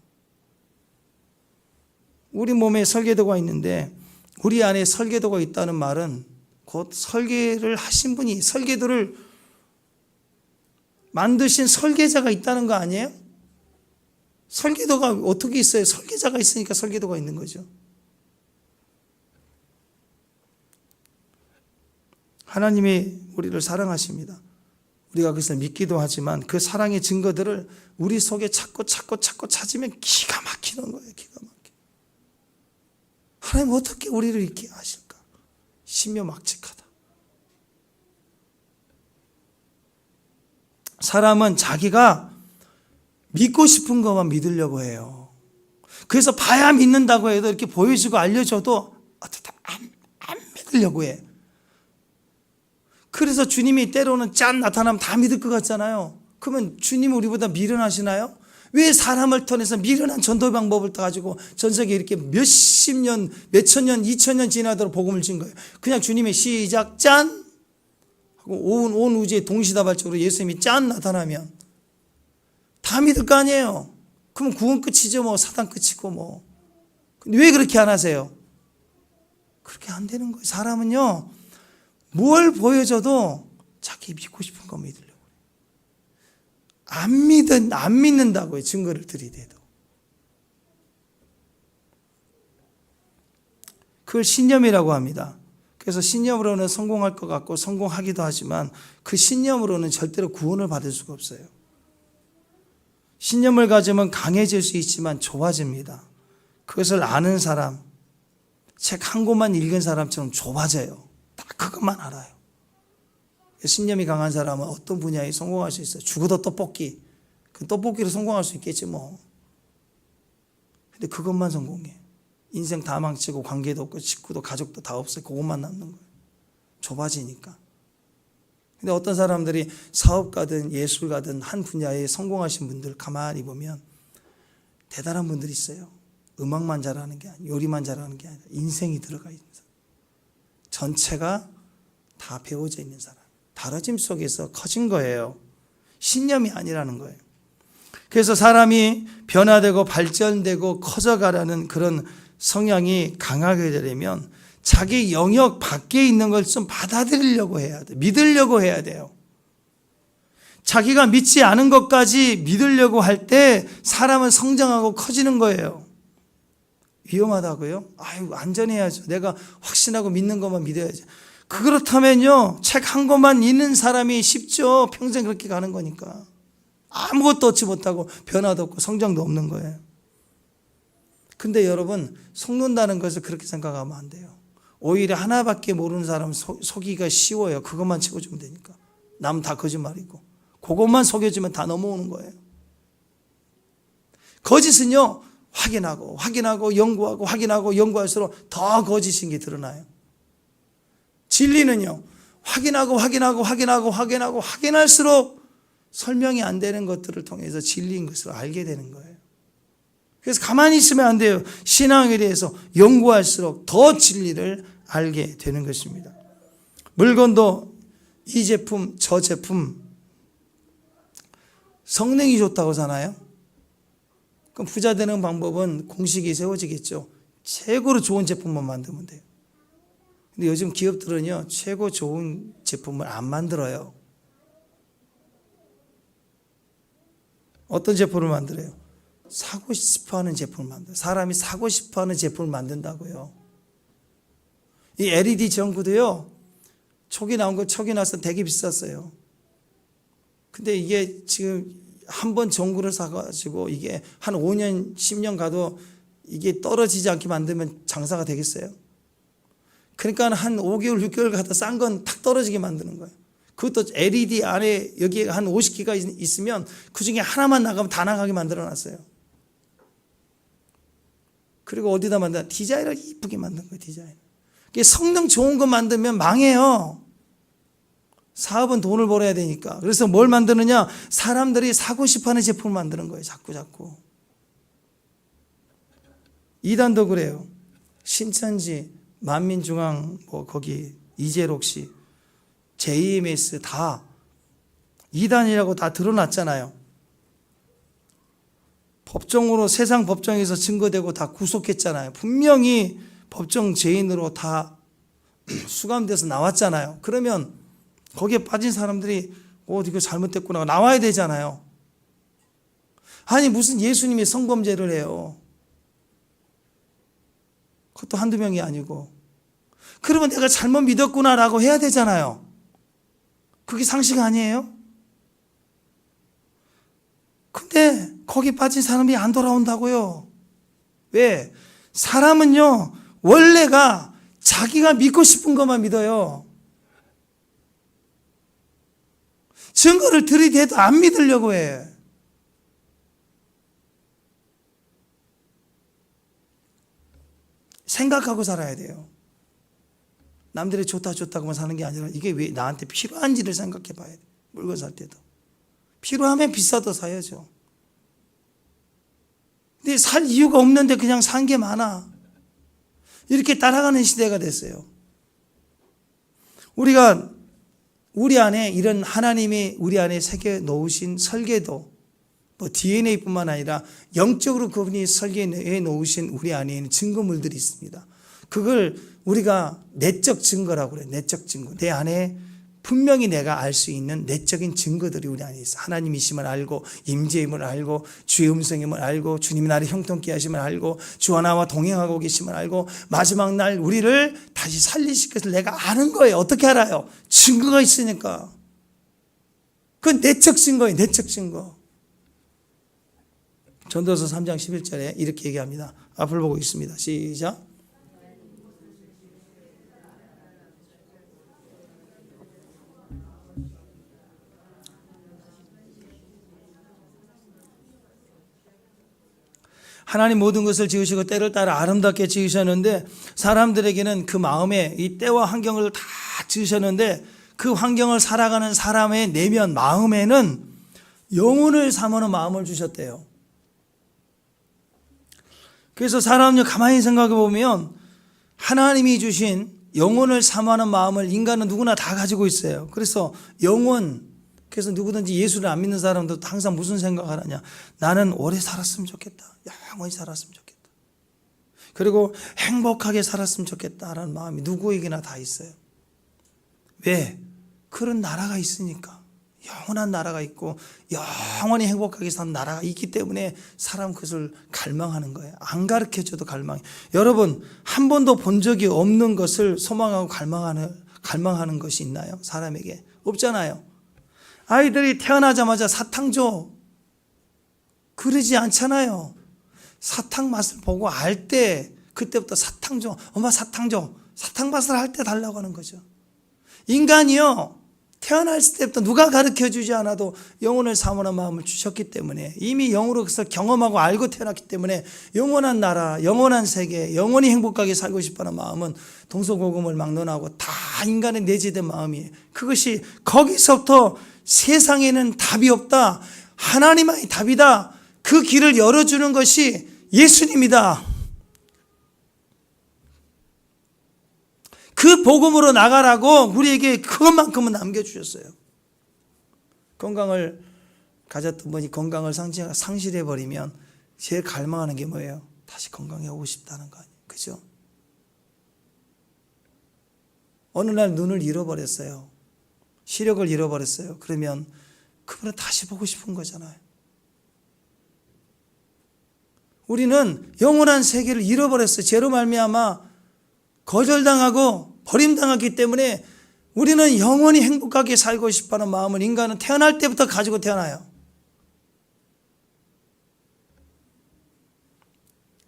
우리 몸에 설계도가 있는데 우리 안에 설계도가 있다는 말은 곧 설계를 하신 분이, 설계도를 만드신 설계자가 있다는 거 아니에요? 설계도가 어떻게 있어요? 설계자가 있으니까 설계도가 있는 거죠. 하나님이 우리를 사랑하십니다. 우리가 그것을 믿기도 하지만 그 사랑의 증거들을 우리 속에 찾고 찾으면 기가 막히는 거예요. 기가 막혀. 하나님 어떻게 우리를 이렇게 하실까? 신묘막측하다. 사람은 자기가 믿고 싶은 것만 믿으려고 해요. 그래서 봐야 믿는다고 해도 이렇게 보여주고 알려줘도 안 믿으려고 해. 그래서 주님이 때로는 짠 나타나면 다 믿을 것 같잖아요. 그러면 주님은 우리보다 미련하시나요? 왜 사람을 통해서 미련한 전도 방법을 가지고 전 세계에 이렇게 몇십 년, 몇천 년, 2000년 지나도록 복음을 준 거예요. 그냥 주님의 시작 짠 하고 온 우주에 동시다발적으로 예수님이 짠 나타나면 다 믿을 거 아니에요. 그럼 구원 끝이죠. 뭐 사단 끝이고 뭐. 근데 왜 그렇게 안 하세요? 그렇게 안 되는 거예요. 사람은요, 뭘 보여줘도 자기 믿고 싶은 거 믿으려고 해요. 안 믿는다고요. 증거를 들이대도. 그걸 신념이라고 합니다. 그래서 신념으로는 성공할 것 같고 성공하기도 하지만 그 신념으로는 절대로 구원을 받을 수가 없어요. 신념을 가지면 강해질 수 있지만 좁아집니다. 그것을 아는 사람, 책 한 권만 읽은 사람처럼 좁아져요. 딱 그것만 알아요. 신념이 강한 사람은 어떤 분야에 성공할 수 있어요. 죽어도 떡볶이. 그 떡볶이로 성공할 수 있겠지 뭐. 근데 그것만 성공해. 인생 다 망치고 관계도 없고 식구도 가족도 다 없어요. 그것만 남는 거예요. 좁아지니까. 근데 어떤 사람들이 사업가든 예술가든 한 분야에 성공하신 분들 가만히 보면 대단한 분들이 있어요. 음악만 잘하는 게 아니라 요리만 잘하는 게 아니라 인생이 들어가 있는 사람. 전체가 다 배워져 있는 사람. 다뤄짐 속에서 커진 거예요. 신념이 아니라는 거예요. 그래서 사람이 변화되고 발전되고 커져가라는 그런 성향이 강하게 되려면 자기 영역 밖에 있는 걸 좀 받아들이려고 해야 돼. 믿으려고 해야 돼요. 자기가 믿지 않은 것까지 믿으려고 할 때 사람은 성장하고 커지는 거예요. 위험하다고요? 아유, 안전해야죠. 내가 확신하고 믿는 것만 믿어야죠. 그렇다면요, 책 한 권만 읽는 사람이 쉽죠. 평생 그렇게 가는 거니까. 아무것도 얻지 못하고 변화도 없고 성장도 없는 거예요. 근데 여러분, 속는다는 것을 그렇게 생각하면 안 돼요. 오히려 하나밖에 모르는 사람은 속이기가 쉬워요. 그것만 채워주면 되니까. 남 다 거짓말이고. 그것만 속여주면 다 넘어오는 거예요. 거짓은요, 확인하고 연구하고 확인하고 연구할수록 더 거짓인 게 드러나요. 진리는요, 확인할수록 설명이 안 되는 것들을 통해서 진리인 것을 알게 되는 거예요. 그래서 가만히 있으면 안 돼요. 신앙에 대해서 연구할수록 더 진리를 알게 되는 것입니다. 물건도 이 제품, 저 제품 성능이 좋다고 하잖아요. 그럼 부자 되는 방법은 공식이 세워지겠죠. 최고로 좋은 제품만 만들면 돼요. 근데 요즘 기업들은요, 최고 좋은 제품을 안 만들어요. 어떤 제품을 만들어요? 사고 싶어 하는 제품을 만들어요. 사람이 사고 싶어 하는 제품을 만든다고요. 이 LED 전구도요, 촉이 나서 되게 비쌌어요. 근데 이게 지금 한 번 전구를 사가지고 이게 한 5년, 10년 가도 이게 떨어지지 않게 만들면 장사가 되겠어요? 그러니까 한 5개월, 6개월 가다 싼 건 탁 떨어지게 만드는 거예요. 그것도 LED 안에 여기에 한 50개가 있으면 그 중에 하나만 나가면 다 나가게 만들어 놨어요. 그리고 어디다 만드나? 디자인을 이쁘게 만든 거예요, 디자인. 성능 좋은 거 만들면 망해요. 사업은 돈을 벌어야 되니까. 그래서 뭘 만드느냐? 사람들이 사고 싶어 하는 제품을 만드는 거예요, 자꾸. 이단도 그래요. 신천지, 만민중앙, 거기, 이재록씨, JMS 다 이단이라고 다 드러났잖아요. 법정으로 세상 법정에서 증거되고 다 구속했잖아요. 분명히 법정 죄인으로 다 수감돼서 나왔잖아요. 그러면 거기에 빠진 사람들이 이거 잘못됐구나 나와야 되잖아요. 아니 무슨 예수님이 성범죄를 해요. 그것도 한두 명이 아니고. 그러면 내가 잘못 믿었구나라고 해야 되잖아요. 그게 상식 아니에요? 근데 거기 빠진 사람이 안 돌아온다고요. 왜? 사람은요, 원래가 자기가 믿고 싶은 것만 믿어요. 증거를 들이대도 안 믿으려고 해. 생각하고 살아야 돼요. 남들이 좋다고만 사는 게 아니라 이게 왜 나한테 필요한지를 생각해 봐야 돼. 물건 살 때도. 필요하면 비싸도 사야죠. 근데 살 이유가 없는데 그냥 산 게 많아. 이렇게 따라가는 시대가 됐어요. 우리가 우리 안에 이런 하나님이 우리 안에 새겨 놓으신 설계도, DNA뿐만 아니라 영적으로 그분이 설계해 놓으신 우리 안에 있는 증거물들이 있습니다. 그걸 우리가 내적 증거라고 그래요. 내적 증거. 내 안에 분명히 내가 알 수 있는 내적인 증거들이 우리 안에 있어. 하나님이심을 알고, 임재임을 알고, 주의 음성임을 알고, 주님이 나를 형통케 하심을 알고, 주와 나와 동행하고 계심을 알고, 마지막 날 우리를 다시 살리실 것을 내가 아는 거예요. 어떻게 알아요? 증거가 있으니까. 그건 내적 증거예요. 내적 증거. 전도서 3장 11절에 이렇게 얘기합니다. 앞을 보고 있습니다. 시작. 하나님 모든 것을 지으시고 때를 따라 아름답게 지으셨는데 사람들에게는 그 마음에 이 때와 환경을 다 지으셨는데 그 환경을 살아가는 사람의 내면 마음에는 영혼을 삼으는 마음을 주셨대요. 그래서 사람을 가만히 생각해 보면 하나님이 주신 영혼을 삼하는 마음을 인간은 누구나 다 가지고 있어요. 그래서 그래서 누구든지 예수를 안 믿는 사람도 항상 무슨 생각을 하냐. 나는 오래 살았으면 좋겠다. 영원히 살았으면 좋겠다. 그리고 행복하게 살았으면 좋겠다라는 마음이 누구에게나 다 있어요. 왜? 그런 나라가 있으니까. 영원한 나라가 있고 영원히 행복하게 사는 나라가 있기 때문에 사람 그것을 갈망하는 거예요. 안 가르쳐줘도 갈망해. 여러분 한 번도 본 적이 없는 것을 소망하고 갈망하는 것이 있나요? 사람에게 없잖아요. 아이들이 태어나자마자 사탕 줘. 그러지 않잖아요. 사탕 맛을 보고 알 때 그때부터 사탕 줘. 엄마 사탕 줘. 사탕 맛을 할 때 달라고 하는 거죠. 인간이요. 태어났을 때부터 누가 가르쳐주지 않아도 영혼을 사모하는 마음을 주셨기 때문에 이미 영으로 그것을 경험하고 알고 태어났기 때문에 영원한 나라, 영원한 세계, 영원히 행복하게 살고 싶어하는 마음은 동서고금을 막론하고 다 인간의 내재된 마음이에요. 그것이 거기서부터 세상에는 답이 없다. 하나님만이 답이다. 그 길을 열어주는 것이 예수님이다. 그 복음으로 나가라고 우리에게 그것만큼은 남겨주셨어요. 건강을 가졌던 분이 건강을 상실해버리면 제일 갈망하는 게 뭐예요? 다시 건강해 오고 싶다는 거 아니에요. 그죠? 어느 날 눈을 잃어버렸어요. 시력을 잃어버렸어요. 그러면 그분을 다시 보고 싶은 거잖아요. 우리는 영원한 세계를 잃어버렸어요. 죄로 말미암아 거절당하고 버림당했기 때문에 우리는 영원히 행복하게 살고 싶어하는 마음을 인간은 태어날 때부터 가지고 태어나요.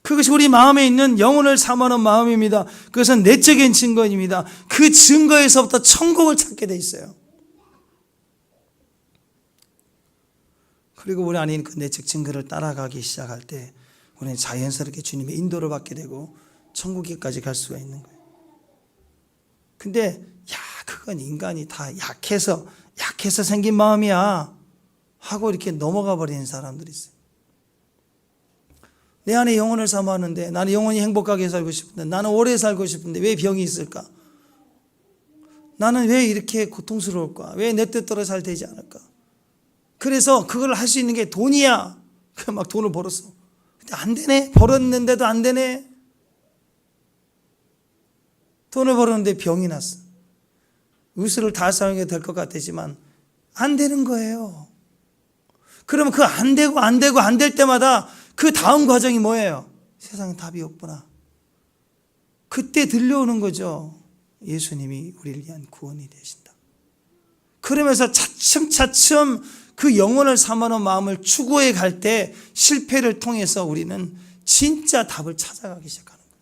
그것이 우리 마음에 있는 영혼을 사모하는 마음입니다. 그것은 내적인 증거입니다. 그 증거에서부터 천국을 찾게 돼 있어요. 그리고 우리 안에 있는 그 내적 증거를 따라가기 시작할 때 우리는 자연스럽게 주님의 인도를 받게 되고 천국에까지 갈 수가 있는 거예요. 근데 그건 인간이 다 약해서 생긴 마음이야 하고 이렇게 넘어가 버리는 사람들이 있어요. 내 안에 영혼을 사모하는데, 나는 영원히 행복하게 살고 싶은데, 나는 오래 살고 싶은데 왜 병이 있을까? 나는 왜 이렇게 고통스러울까? 왜 내 뜻대로 잘 되지 않을까? 그래서 그걸 할 수 있는 게 돈이야. 그래서 막 돈을 벌었어. 근데 안 되네. 벌었는데도 안 되네. 돈을 벌었는데 병이 났어. 의술을 다 사용해도 될 것 같지만 안 되는 거예요. 그러면 그 안 될 때마다 그 다음 과정이 뭐예요? 세상에 답이 없구나. 그때 들려오는 거죠. 예수님이 우리를 위한 구원이 되신다. 그러면서 차츰차츰 그 영혼을 사모하는 마음을 추구해 갈 때 실패를 통해서 우리는 진짜 답을 찾아가기 시작하는 거예요.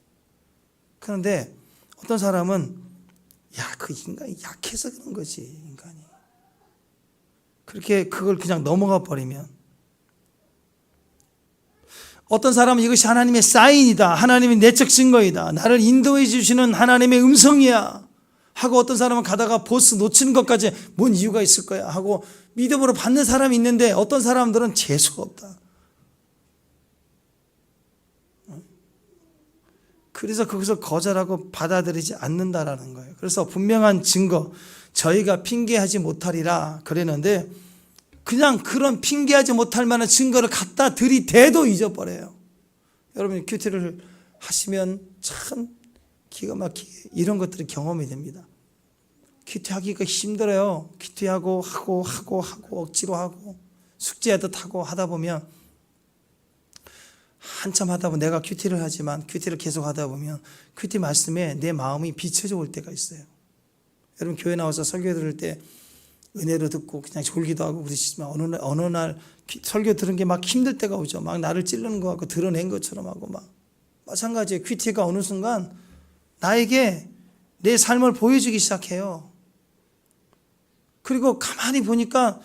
그런데 어떤 사람은 그 인간이 약해서 그런 거지, 인간이. 그렇게 그걸 그냥 넘어가 버리면, 어떤 사람은 이것이 하나님의 사인이다, 하나님의 내적 증거이다, 나를 인도해 주시는 하나님의 음성이야 하고, 어떤 사람은 가다가 보스 놓치는 것까지 뭔 이유가 있을 거야 하고 믿음으로 받는 사람이 있는데, 어떤 사람들은 재수가 없다. 그래서 그것을 거절하고 받아들이지 않는다라는 거예요. 그래서 분명한 증거, 저희가 핑계하지 못하리라 그랬는데, 그냥 그런 핑계하지 못할 만한 증거를 갖다 들이대도 잊어버려요. 여러분, 큐티를 하시면 참 기가 막히게 이런 것들이 경험이 됩니다. 큐티하기가 힘들어요. 큐티하고 하고 억지로 하고 숙제하듯 하고 하다 보면, 한참 하다 보면, 내가 큐티를 하지만 큐티를 계속 하다 보면 큐티 말씀에 내 마음이 비춰져 올 때가 있어요. 여러분, 교회 나와서 설교 들을 때 은혜로 듣고 그냥 졸기도 하고 그러시지만, 어느 날 설교 들은 게 막 힘들 때가 오죠. 막 나를 찌르는 것 같고 드러낸 것처럼 하고, 막 마찬가지예요. 큐티가 어느 순간 나에게 내 삶을 보여주기 시작해요. 그리고 가만히 보니까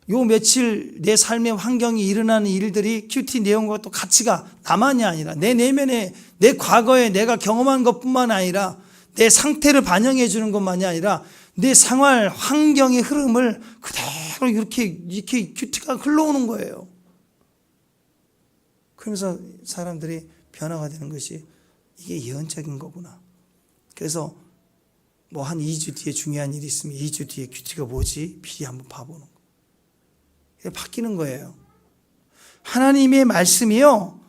요 며칠 내 삶의 환경이 일어나는 일들이 큐티 내용과 또 가치가 나만이 아니라 내 내면에, 내 과거에 내가 경험한 것뿐만 아니라 내 상태를 반영해 주는 것만이 아니라 내 생활 환경의 흐름을 그대로 이렇게 큐티가 흘러오는 거예요. 그러면서 사람들이 변화가 되는 것이, 이게 예언적인 거구나. 그래서 뭐 한 2주 뒤에 중요한 일이 있으면 2주 뒤에 큐티가 뭐지? 미리 한번 봐보는 거예요. 바뀌는 거예요. 하나님의 말씀이요,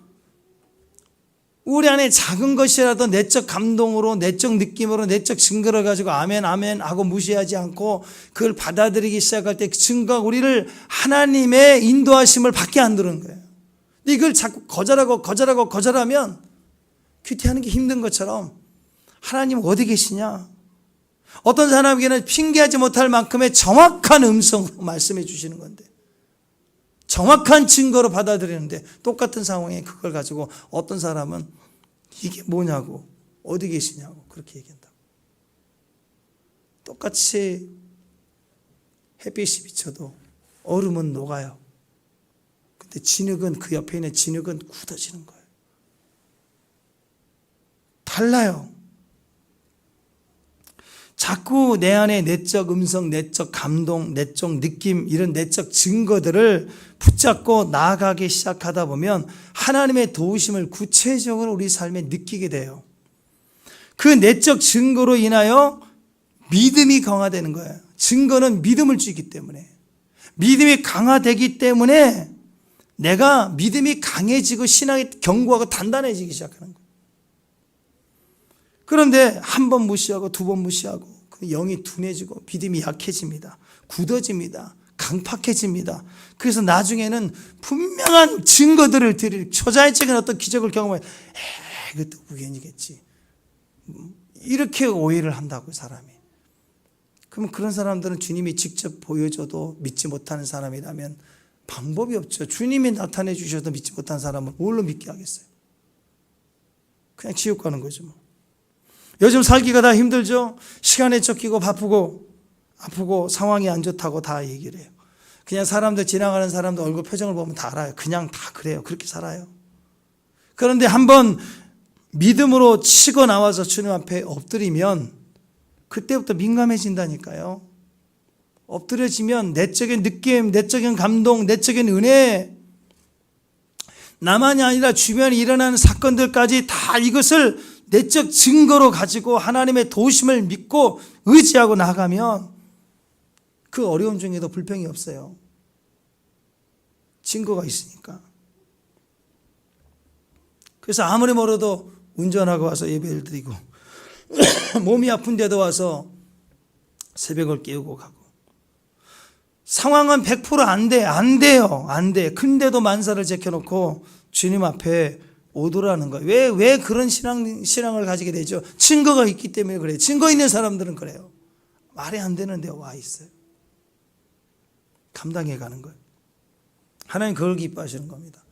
우리 안에 작은 것이라도 내적 감동으로, 내적 느낌으로, 내적 증거를 가지고 아멘 아멘 하고 무시하지 않고 그걸 받아들이기 시작할 때 그 증거가 우리를 하나님의 인도하심을 받게 만드는 거예요. 근데 이걸 자꾸 거절하면 큐티하는 게 힘든 것처럼, 하나님 어디 계시냐? 어떤 사람에게는 핑계하지 못할 만큼의 정확한 음성으로 말씀해 주시는 건데, 정확한 증거로 받아들이는데, 똑같은 상황에 그걸 가지고 어떤 사람은 이게 뭐냐고, 어디 계시냐고 그렇게 얘기한다. 똑같이 햇빛이 비쳐도 얼음은 녹아요. 근데 진흙은, 그 옆에 있는 진흙은 굳어지는 거예요. 달라요. 자꾸 내 안에 내적 음성, 내적 감동, 내적 느낌, 이런 내적 증거들을 붙잡고 나아가기 시작하다 보면 하나님의 도우심을 구체적으로 우리 삶에 느끼게 돼요. 그 내적 증거로 인하여 믿음이 강화되는 거예요. 증거는 믿음을 주기 때문에, 믿음이 강화되기 때문에 내가 믿음이 강해지고 신앙이 견고하고 단단해지기 시작하는 거예요. 그런데 한 번 무시하고 두 번 무시하고 영이 둔해지고 믿음이 약해집니다. 굳어집니다. 강팍해집니다. 그래서 나중에는 분명한 증거들을 드릴 초자연적인 어떤 기적을 경험해 이것도 우연이겠지. 이렇게 오해를 한다고 사람이. 그러면 그런 사람들은 주님이 직접 보여줘도 믿지 못하는 사람이라면 방법이 없죠. 주님이 나타내 주셔도 믿지 못한 사람은 뭘로 믿게 하겠어요? 그냥 지옥 가는 거죠. 뭐. 요즘 살기가 다 힘들죠. 시간에 쫓기고 바쁘고 아프고 상황이 안 좋다고 다 얘기를 해요. 그냥 사람들 지나가는 사람들 얼굴 표정을 보면 다 알아요. 그냥 다 그래요. 그렇게 살아요. 그런데 한번 믿음으로 치고 나와서 주님 앞에 엎드리면 그때부터 민감해진다니까요. 엎드려지면 내적인 느낌, 내적인 감동, 내적인 은혜, 나만이 아니라 주변에 일어나는 사건들까지 다 이것을 내적 증거로 가지고 하나님의 도우심을 믿고 의지하고 나가면 그 어려움 중에도 불평이 없어요. 증거가 있으니까. 그래서 아무리 멀어도 운전하고 와서 예배를 드리고 몸이 아픈데도 와서 새벽을 깨우고 가고, 상황은 100% 안 돼. 안 돼요. 안 돼. 근데도 만사를 제껴놓고 주님 앞에 오더라는 거예요. 왜 그런 신앙을 가지게 되죠? 증거가 있기 때문에 그래요. 증거 있는 사람들은 그래요. 말이 안 되는데 와 있어요. 감당해 가는 거예요. 하나님 그걸 기뻐하시는 겁니다.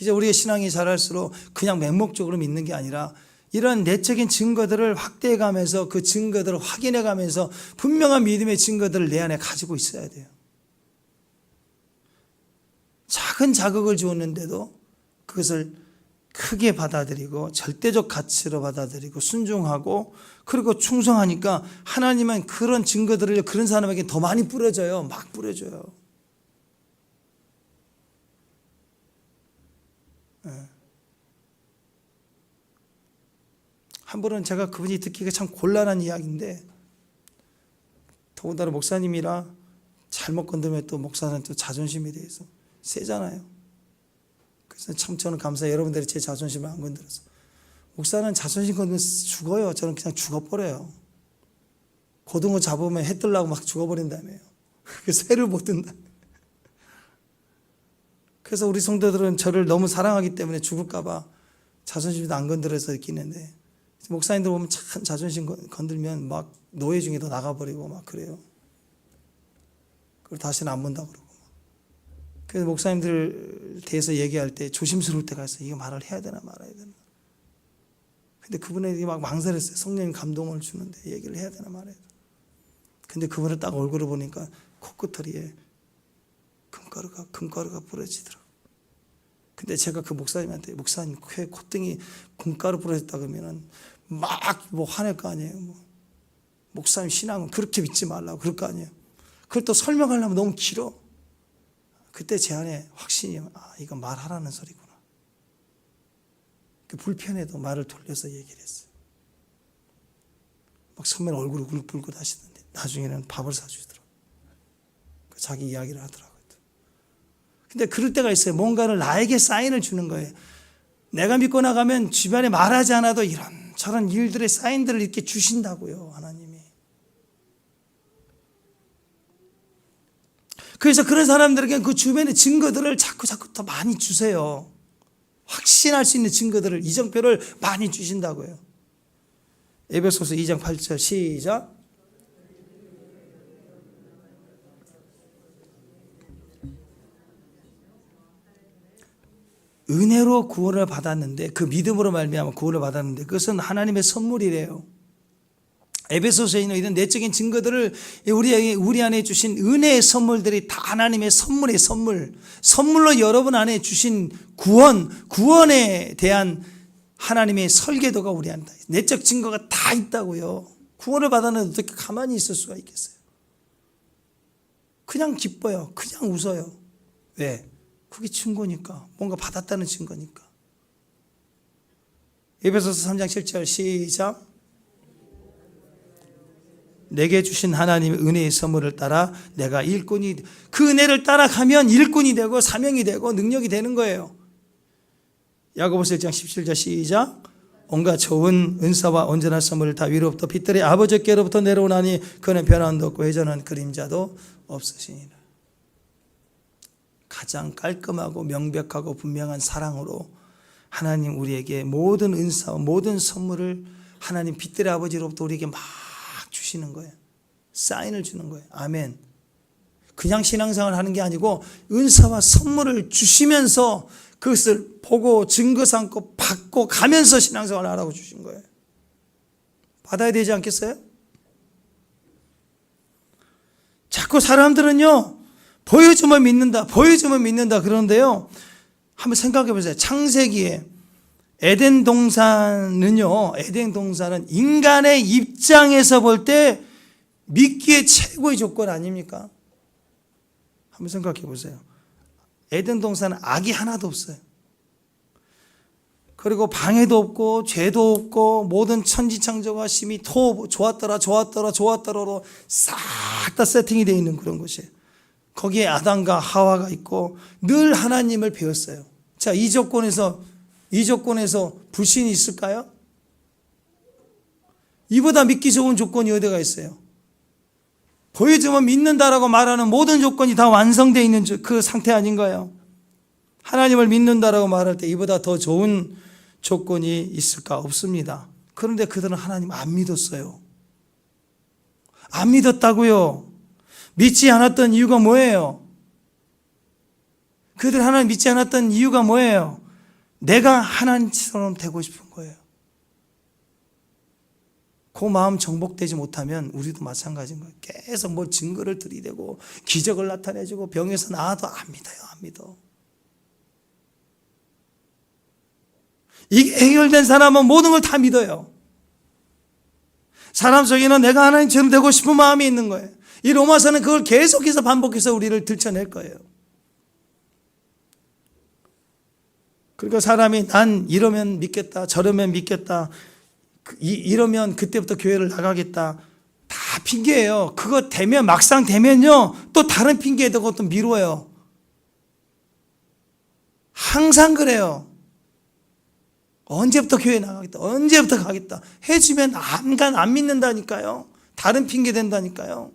이제 우리의 신앙이 자랄수록 그냥 맹목적으로 믿는 게 아니라 이런 내적인 증거들을 확대해 가면서 그 증거들을 확인해 가면서 분명한 믿음의 증거들을 내 안에 가지고 있어야 돼요. 작은 자극을 주었는데도 그것을 크게 받아들이고 절대적 가치로 받아들이고 순종하고 그리고 충성하니까 하나님은 그런 증거들을 그런 사람에게 더 많이 뿌려줘요. 막 뿌려줘요. 한 번은 제가 그분이 듣기가 참 곤란한 이야기인데, 더군다나 목사님이라 잘못 건드면 또 목사는 또 자존심에 대해서 세잖아요. 그래서 참 저는 감사해요. 여러분들이 제 자존심을 안 건드려서. 목사는 자존심 건드면 죽어요. 저는 그냥 죽어버려요. 고등어 잡으면 해 뜨려고 막 죽어버린다며요. 그래서 회를 못 뜬다. 그래서 우리 성도들은 저를 너무 사랑하기 때문에 죽을까봐 자존심도 안 건드려서 있겠는데, 목사님들 보면 참 자존심 건들면 막 노예 중에도 나가버리고 막 그래요. 그리고 다시는 안 본다 그러고. 그래서 목사님들 대해서 얘기할 때 조심스러울 때가 있어요. 이거 말을 해야 되나 말아야 되나. 근데 그분에게 막 망설였어요. 성령님 감동을 주는데 얘기를 해야 되나 말아야 되나. 근데 그분을 딱 얼굴을 보니까 코끝털이에 금가루가 부러지더라고요. 근데 제가 그 목사님한테, 목사님 왜 콧등이 금가루 부러졌다 그러면은 막 뭐 화낼 거 아니에요. 뭐. 목사님 신앙은 그렇게 믿지 말라고 그럴 거 아니에요. 그걸 또 설명하려면 너무 길어. 그때 제 안에 확신이, 이거 말하라는 소리구나. 불편해도 말을 돌려서 얘기를 했어요. 막 선배는 얼굴을 울긋불긋 하시던데 나중에는 밥을 사주더라고요. 자기 이야기를 하더라고요. 근데 그럴 때가 있어요. 뭔가를 나에게 사인을 주는 거예요. 내가 믿고 나가면 주변에 말하지 않아도 이런 저런 일들의 사인들을 이렇게 주신다고요. 하나님이. 그래서 그런 사람들에게 그 주변의 증거들을 자꾸 더 많이 주세요. 확신할 수 있는 증거들을, 이정표를 많이 주신다고요. 에베소서 2장 8절 시작. 은혜로 구원을 받았는데, 그 믿음으로 말미암아 구원을 받았는데 그것은 하나님의 선물이래요. 에베소서에 있는 이런 내적인 증거들을 우리 안에 주신 은혜의 선물들이 다 하나님의 선물의 선물로 여러분 안에 주신 구원에 대한 하나님의 설계도가 우리 안에 내적 증거가 다 있다고요. 구원을 받았는데 어떻게 가만히 있을 수가 있겠어요? 그냥 기뻐요. 그냥 웃어요. 왜? 그게 증거니까. 뭔가 받았다는 증거니까. 에베소서 3장 7절 시작. 내게 주신 하나님의 은혜의 선물을 따라 내가 일꾼이, 그 은혜를 따라가면 일꾼이 되고 사명이 되고 능력이 되는 거예요. 야고보서 1장 17절 시작. 온갖 좋은 은사와 온전한 선물을 다 위로부터 빛들의 아버지께로부터 내려오나니 그는 변함도 없고 회전한 그림자도 없으시니라. 가장 깔끔하고 명백하고 분명한 사랑으로 하나님 우리에게 모든 은사와 모든 선물을 하나님 빛들의 아버지로부터 우리에게 막 주시는 거예요. 사인을 주는 거예요. 아멘. 그냥 신앙생활을 하는 게 아니고 은사와 선물을 주시면서 그것을 보고 증거 삼고 받고 가면서 신앙생활을 하라고 주신 거예요. 받아야 되지 않겠어요? 자꾸 사람들은요, 보여주면 믿는다, 보여주면 믿는다 그러는데요, 한번 생각해 보세요. 창세기에 에덴 동산은요, 에덴 동산은 인간의 입장에서 볼 때 믿기의 최고의 조건 아닙니까? 한번 생각해 보세요. 에덴 동산은 악이 하나도 없어요. 그리고 방해도 없고 죄도 없고 모든 천지창조가 심히 좋았더라로 싹 다 세팅이 되어 있는 그런 곳이에요. 거기에 아담과 하와가 있고 늘 하나님을 배웠어요. 자, 이 조건에서 불신이 있을까요? 이보다 믿기 좋은 조건이 어디가 있어요? 보여주면 믿는다라고 말하는 모든 조건이 다 완성되어 있는 그 상태 아닌가요? 하나님을 믿는다라고 말할 때 이보다 더 좋은 조건이 있을까? 없습니다. 그런데 그들은 하나님 안 믿었어요. 안 믿었다고요. 믿지 않았던 이유가 뭐예요? 그들 하나님 믿지 않았던 이유가 뭐예요? 내가 하나님처럼 되고 싶은 거예요. 그 마음 정복되지 못하면 우리도 마찬가지인 거예요. 계속 뭐 증거를 들이대고 기적을 나타내주고 병에서 나아도 안 믿어요. 안 믿어. 이게 해결된 사람은 모든 걸 다 믿어요. 사람 속에는 내가 하나님처럼 되고 싶은 마음이 있는 거예요. 이 로마서는 그걸 계속해서 반복해서 우리를 들춰낼 거예요. 그러니까 사람이 난 이러면 믿겠다, 저러면 믿겠다, 이러면 그때부터 교회를 나가겠다, 다 핑계예요. 그거 되면, 막상 되면요 또 다른 핑계에 대고 또 미뤄요. 항상 그래요. 언제부터 교회 나가겠다, 언제부터 가겠다 해주면 안 믿는다니까요. 다른 핑계 된다니까요.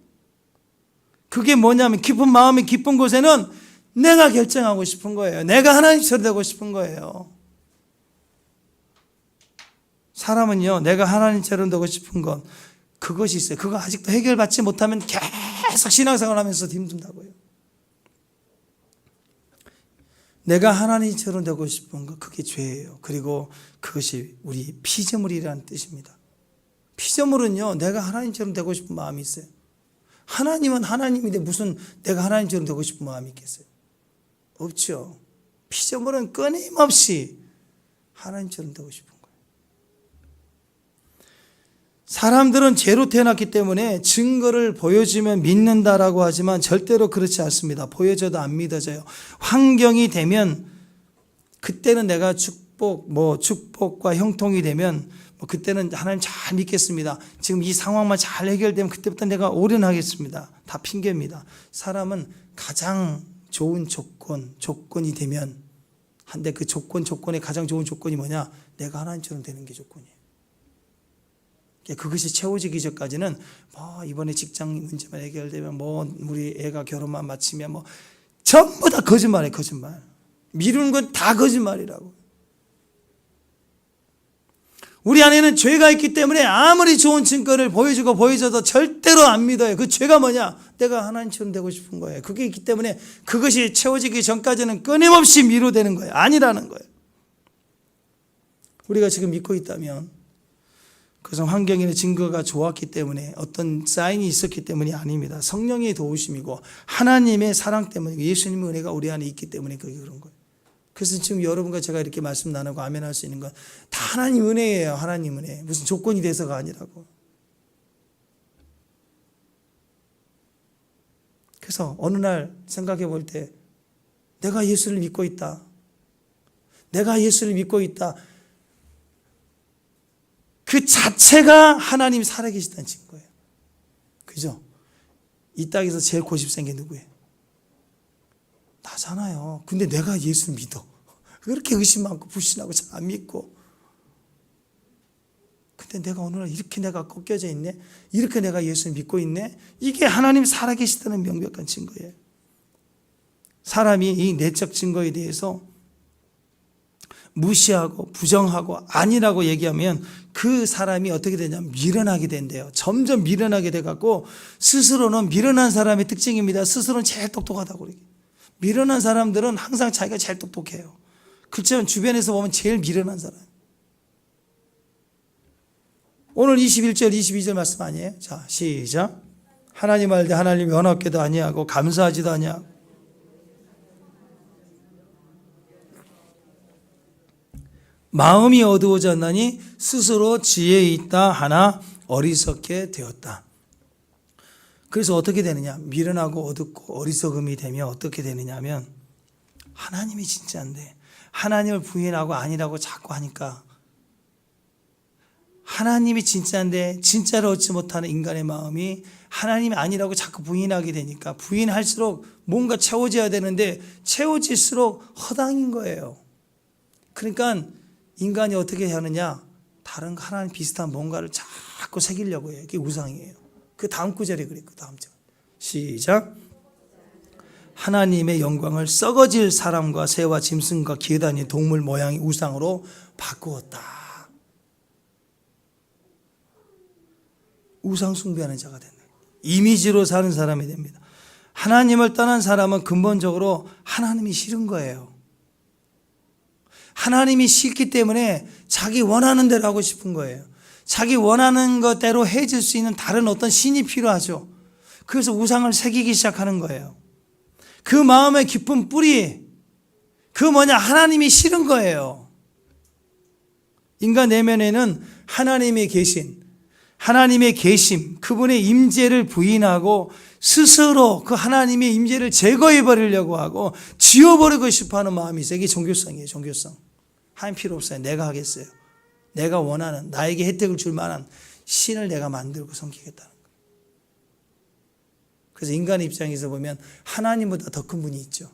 그게 뭐냐면 깊은 마음이 깊은 곳에는 내가 결정하고 싶은 거예요. 내가 하나님처럼 되고 싶은 거예요. 사람은요, 내가 하나님처럼 되고 싶은 건 그것이 있어요. 그거 아직도 해결받지 못하면 계속 신앙생활 하면서 힘든다고요. 내가 하나님처럼 되고 싶은 거, 그게 죄예요. 그리고 그것이 우리 피조물이라는 뜻입니다. 피조물은요, 내가 하나님처럼 되고 싶은 마음이 있어요. 하나님은 하나님인데 무슨 내가 하나님처럼 되고 싶은 마음이 있겠어요? 없죠. 피조물은 끊임없이 하나님처럼 되고 싶은 거예요. 사람들은 죄로 태어났기 때문에 증거를 보여주면 믿는다라고 하지만 절대로 그렇지 않습니다. 보여줘도 안 믿어져요. 환경이 되면 그때는 내가 축복과 형통이 되면 그때는 하나님 잘 믿겠습니다. 지금 이 상황만 잘 해결되면 그때부터 내가 오련하겠습니다. 다 핑계입니다. 사람은 가장 좋은 조건이 되면 한데 그 조건의 가장 좋은 조건이 뭐냐? 내가 하나님처럼 되는 게 조건이에요. 그것이 채워지기 전까지는 이번에 직장 문제만 해결되면 우리 애가 결혼만 마치면 전부 다 거짓말이에요. 거짓말. 미루는 건 다 거짓말이라고. 우리 안에는 죄가 있기 때문에 아무리 좋은 증거를 보여줘도 절대로 안 믿어요. 그 죄가 뭐냐? 내가 하나님처럼 되고 싶은 거예요. 그게 있기 때문에 그것이 채워지기 전까지는 끊임없이 미루되는 거예요. 아니라는 거예요. 우리가 지금 믿고 있다면 그것은 환경이나 증거가 좋았기 때문에 어떤 사인이 있었기 때문이 아닙니다. 성령의 도우심이고 하나님의 사랑 때문이고 예수님의 은혜가 우리 안에 있기 때문에 그게 그런 거예요. 그래서 지금 여러분과 제가 이렇게 말씀 나누고 아멘할 수 있는 건 다 하나님 은혜예요. 하나님 은혜. 무슨 조건이 돼서가 아니라고. 그래서 어느 날 생각해 볼 때 내가 예수를 믿고 있다. 내가 예수를 믿고 있다. 그 자체가 하나님이 살아계시다는 증거예요. 그죠? 이 땅에서 제일 고집센 게 누구예요? 나잖아요. 근데 내가 예수 믿어. 그렇게 의심 많고 불신하고 잘 안 믿고. 근데 내가 오늘 이렇게 내가 꺾여져 있네. 이렇게 내가 예수 믿고 있네. 이게 하나님 살아계시다는 명백한 증거예요. 사람이 이 내적 증거에 대해서 무시하고 부정하고 아니라고 얘기하면 그 사람이 어떻게 되냐면 미련하게 된대요. 점점 미련하게 돼갖고 스스로는 미련한 사람의 특징입니다. 스스로는 제일 똑똑하다고 그러게. 미련한 사람들은 항상 자기가 제일 똑똑해요. 그렇지만 주변에서 보면 제일 미련한 사람. 오늘 21절 22절 말씀 아니에요? 자, 시작. 하나님 알되 하나님이 언어궤도 아니하고 감사하지도 아니하고 마음이 어두워졌나니 스스로 지혜 있다 하나 어리석게 되었다. 그래서 어떻게 되느냐? 미련하고 어둡고 어리석음이 되면 어떻게 되느냐 하면 하나님이 진짜인데 하나님을 부인하고 아니라고 자꾸 하니까 하나님이 진짜인데 진짜를 얻지 못하는 인간의 마음이 하나님이 아니라고 자꾸 부인하게 되니까 부인할수록 뭔가 채워져야 되는데 채워질수록 허당인 거예요. 그러니까 인간이 어떻게 하느냐? 다른 하나님 비슷한 뭔가를 자꾸 새기려고 해요. 그게 우상이에요. 그 다음 구절에 그랬고 다음 절. 시작. 하나님의 영광을 썩어질 사람과 새와 짐승과 기어다니는 동물 모양의 우상으로 바꾸었다. 우상 숭배하는 자가 된다. 이미지로 사는 사람이 됩니다. 하나님을 떠난 사람은 근본적으로 하나님이 싫은 거예요. 하나님이 싫기 때문에 자기 원하는 대로 하고 싶은 거예요. 자기 원하는 것대로 해줄 수 있는 다른 어떤 신이 필요하죠. 그래서 우상을 새기기 시작하는 거예요. 그 마음의 깊은 뿌리, 그 뭐냐? 하나님이 싫은 거예요. 인간 내면에는 하나님의 계신, 하나님의 계심, 그분의 임재를 부인하고 스스로 그 하나님의 임재를 제거해 버리려고 하고 지워버리고 싶어하는 마음이 있어요. 이게 종교성이에요. 종교성. 하나님 필요 없어요. 내가 하겠어요. 내가 원하는 나에게 혜택을 줄 만한 신을 내가 만들고 섬기겠다는 거예요. 그래서 인간의 입장에서 보면 하나님보다 더 큰 분이 있죠.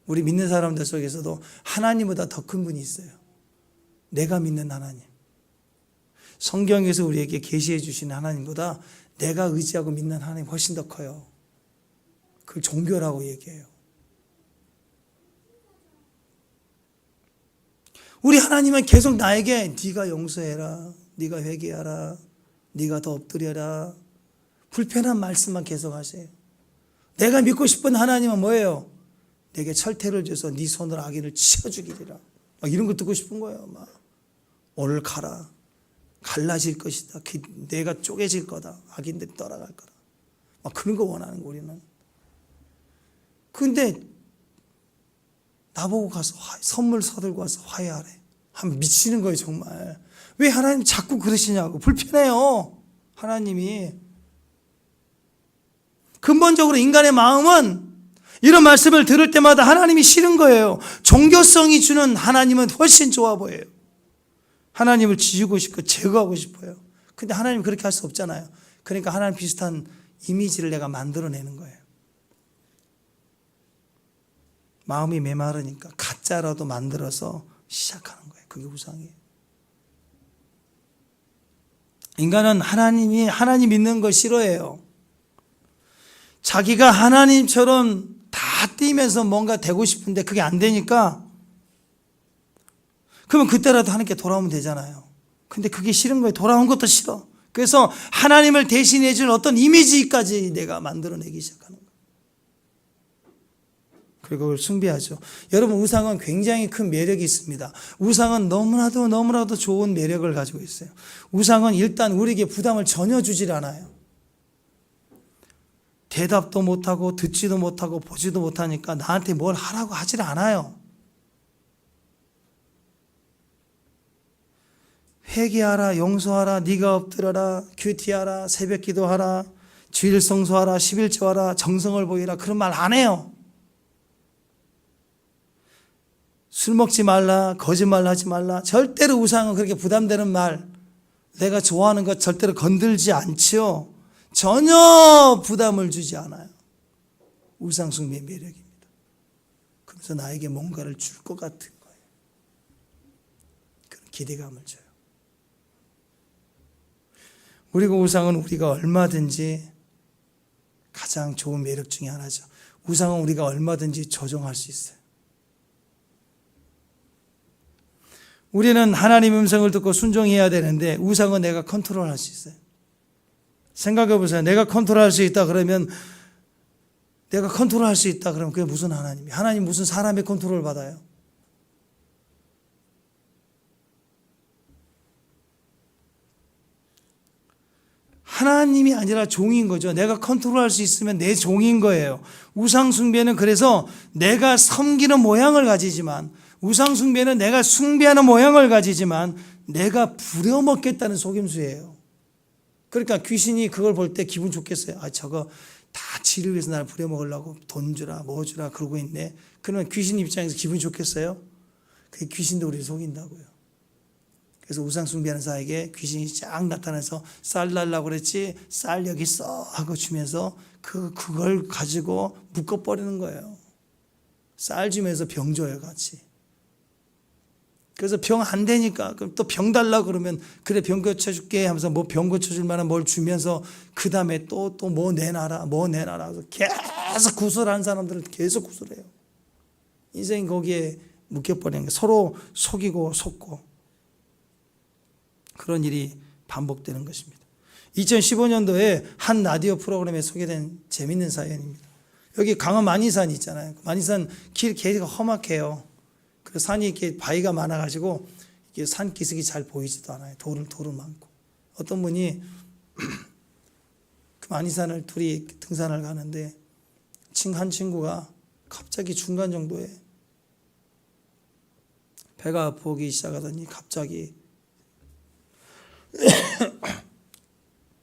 우리 믿는 사람들 속에서도 하나님보다 더 큰 분이 있어요. 내가 믿는 하나님. 성경에서 우리에게 계시해 주신 하나님보다 내가 의지하고 믿는 하나님 훨씬 더 커요. 그걸 종교라고 얘기해요. 우리 하나님은 계속 나에게 네가 용서해라, 네가 회개하라, 네가 더 엎드려라, 불편한 말씀만 계속 하세요. 내가 믿고 싶은 하나님은 뭐예요? 내게 철퇴를 줘서 네 손으로 악인을 치어주기리라. 막 이런 거 듣고 싶은 거예요. 막 오늘 가라. 갈라질 것이다. 내가 쪼개질 거다. 악인들이 떠나갈 거다. 막 그런 거 원하는 거 우리는. 근데 나보고 가서 선물 서들고 와서 화해하래. 하면 미치는 거예요 정말. 왜 하나님 자꾸 그러시냐고. 불편해요. 하나님이. 근본적으로 인간의 마음은 이런 말씀을 들을 때마다 하나님이 싫은 거예요. 종교성이 주는 하나님은 훨씬 좋아 보여요. 하나님을 지우고 싶고 제거하고 싶어요. 근데 하나님 그렇게 할 수 없잖아요. 그러니까 하나님 비슷한 이미지를 내가 만들어내는 거예요. 마음이 메마르니까 가짜라도 만들어서 시작하는 거예요. 그게 우상이에요. 인간은 하나님 믿는 걸 싫어해요. 자기가 하나님처럼 다 뛰면서 뭔가 되고 싶은데 그게 안 되니까 그러면 그때라도 하나님께 돌아오면 되잖아요. 근데 그게 싫은 거예요. 돌아온 것도 싫어. 그래서 하나님을 대신해 줄 어떤 이미지까지 내가 만들어내기 시작하는 거예요. 그리고 그걸 숭배하죠. 여러분, 우상은 굉장히 큰 매력이 있습니다. 우상은 너무나도 좋은 매력을 가지고 있어요. 우상은 일단 우리에게 부담을 전혀 주질 않아요. 대답도 못하고 듣지도 못하고 보지도 못하니까 나한테 뭘 하라고 하질 않아요. 회개하라, 용서하라, 네가 엎드려라, 큐티하라, 새벽 기도하라, 주일 성수하라, 11조하라, 정성을 보이라, 그런 말 안 해요. 술 먹지 말라, 거짓말 하지 말라. 절대로 우상은 그렇게 부담되는 말, 내가 좋아하는 것 절대로 건들지 않죠. 전혀 부담을 주지 않아요. 우상숭배의 매력입니다. 그래서 나에게 뭔가를 줄 것 같은 거예요. 그런 기대감을 줘요. 그리고 우상은 우리가 얼마든지 가장 좋은 매력 중에 하나죠. 우상은 우리가 얼마든지 조종할 수 있어요. 우리는 하나님의 음성을 듣고 순종해야 되는데 우상은 내가 컨트롤할 수 있어요. 생각해 보세요. 내가 컨트롤할 수 있다 그러면 그게 무슨 하나님이에요? 하나님 무슨 사람의 컨트롤을 받아요? 하나님이 아니라 종인 거죠. 내가 컨트롤할 수 있으면 내 종인 거예요. 우상숭배는 그래서 내가 섬기는 모양을 가지지만, 우상숭배는 내가 숭배하는 모양을 가지지만 내가 부려먹겠다는 속임수예요. 그러니까 귀신이 그걸 볼 때 기분 좋겠어요. 저거 다 지를 위해서 나를 부려먹으려고 돈 주라 뭐 주라 그러고 있네. 그러면 귀신 입장에서 기분이 좋겠어요? 그게 귀신도 우리를 속인다고요. 그래서 우상숭배하는 자에게 귀신이 쫙 나타나서 쌀 달라고 그랬지, 쌀 여기 있어 하고 주면서 그걸 가지고 묶어버리는 거예요. 쌀 주면서 병 줘요 같이. 그래서 병 안 되니까 그럼 또 병 달라고 그러면 그래 병 고쳐줄게 하면서 뭐 병 고쳐줄 만한 뭘 주면서 그 다음에 또 뭐 내놔라 그래서 계속 구슬하는 사람들은 계속 구슬해요. 인생이 거기에 묶여버리는 거예요. 서로 속이고 속고 그런 일이 반복되는 것입니다. 2015년도에 한 라디오 프로그램에 소개된 재밌는 사연입니다. 여기 강원 만이산이 있잖아요. 만이산 길 계속 험악해요. 그래서 산이 이렇게 바위가 많아가지고 이게 산 기슭이 잘 보이지도 않아요. 돌은 많고. 어떤 분이 그 만이산을 둘이 등산을 가는데 한 친구가 갑자기 중간 정도에 배가 아프기 시작하더니 갑자기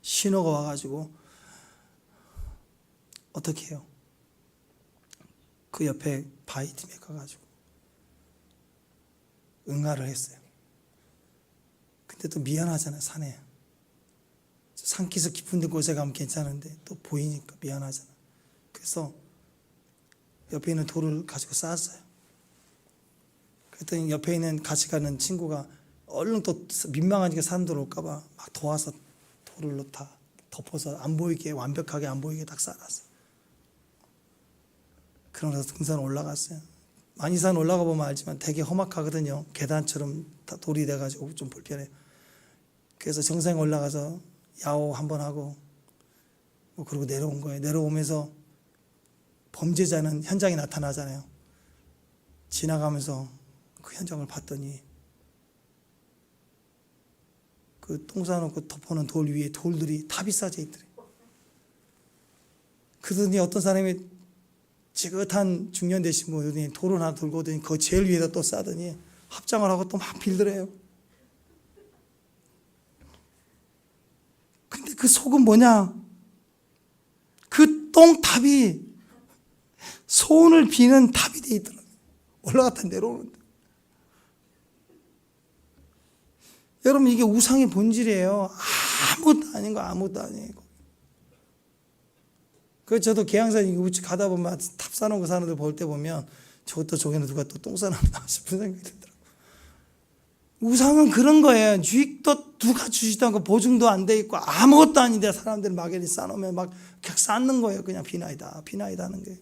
신호가 와가지고 어떻게 해요? 그 옆에 바위 틈에 가가지고 응아를 했어요. 근데 또 미안하잖아요. 산에 산기슭 깊은 데 곳에 가면 괜찮은데 또 보이니까 미안하잖아. 그래서 옆에 있는 돌을 가지고 쌓았어요. 그랬더니 옆에 있는 같이 가는 친구가 얼른 또 민망하니까 사람들 올까봐 막 도와서 돌을 다 덮어서 안 보이게, 완벽하게 안 보이게 딱 쌓았어요. 그러면서 등산 올라갔어요. 만이산 올라가 보면 알지만 되게 험악하거든요. 계단처럼 다 돌이 돼가지고 좀 불편해요. 그래서 정상에 올라가서 야호 한번 하고 그러고 내려온 거예요. 내려오면서 범죄자는 현장에 나타나잖아요. 지나가면서 그 현장을 봤더니 그 똥 싸놓고 덮어놓은 돌 위에 돌들이 탑이 쌓여 있더래요. 그러더니 어떤 사람이 지긋한 중년 되신 분이 돌을 하나 들고 오더니 그 제일 위에다 또 싸더니 합장을 하고 또 막 빌더래요. 근데 그 속은 뭐냐? 그 똥탑이 소원을 비는 탑이 돼 있더라고요. 올라갔다 내려오는데. 여러분 이게 우상의 본질이에요. 아무것도 아닌 거 아무것도 아니고. 그 저도 계양산 우측 가다 보면 탑 쌓아놓은 거 사람들 볼 때 보면 저것도 저기는 누가 또 똥 싸놨나 싶은 생각이 들더라고요. 우상은 그런 거예요. 주익도 누가 주지도 않고 보증도 안 돼 있고 아무것도 아닌데 사람들이 막연히 쌓아놓으면 막 그냥 쌓는 거예요. 그냥 비나이다 하는 게.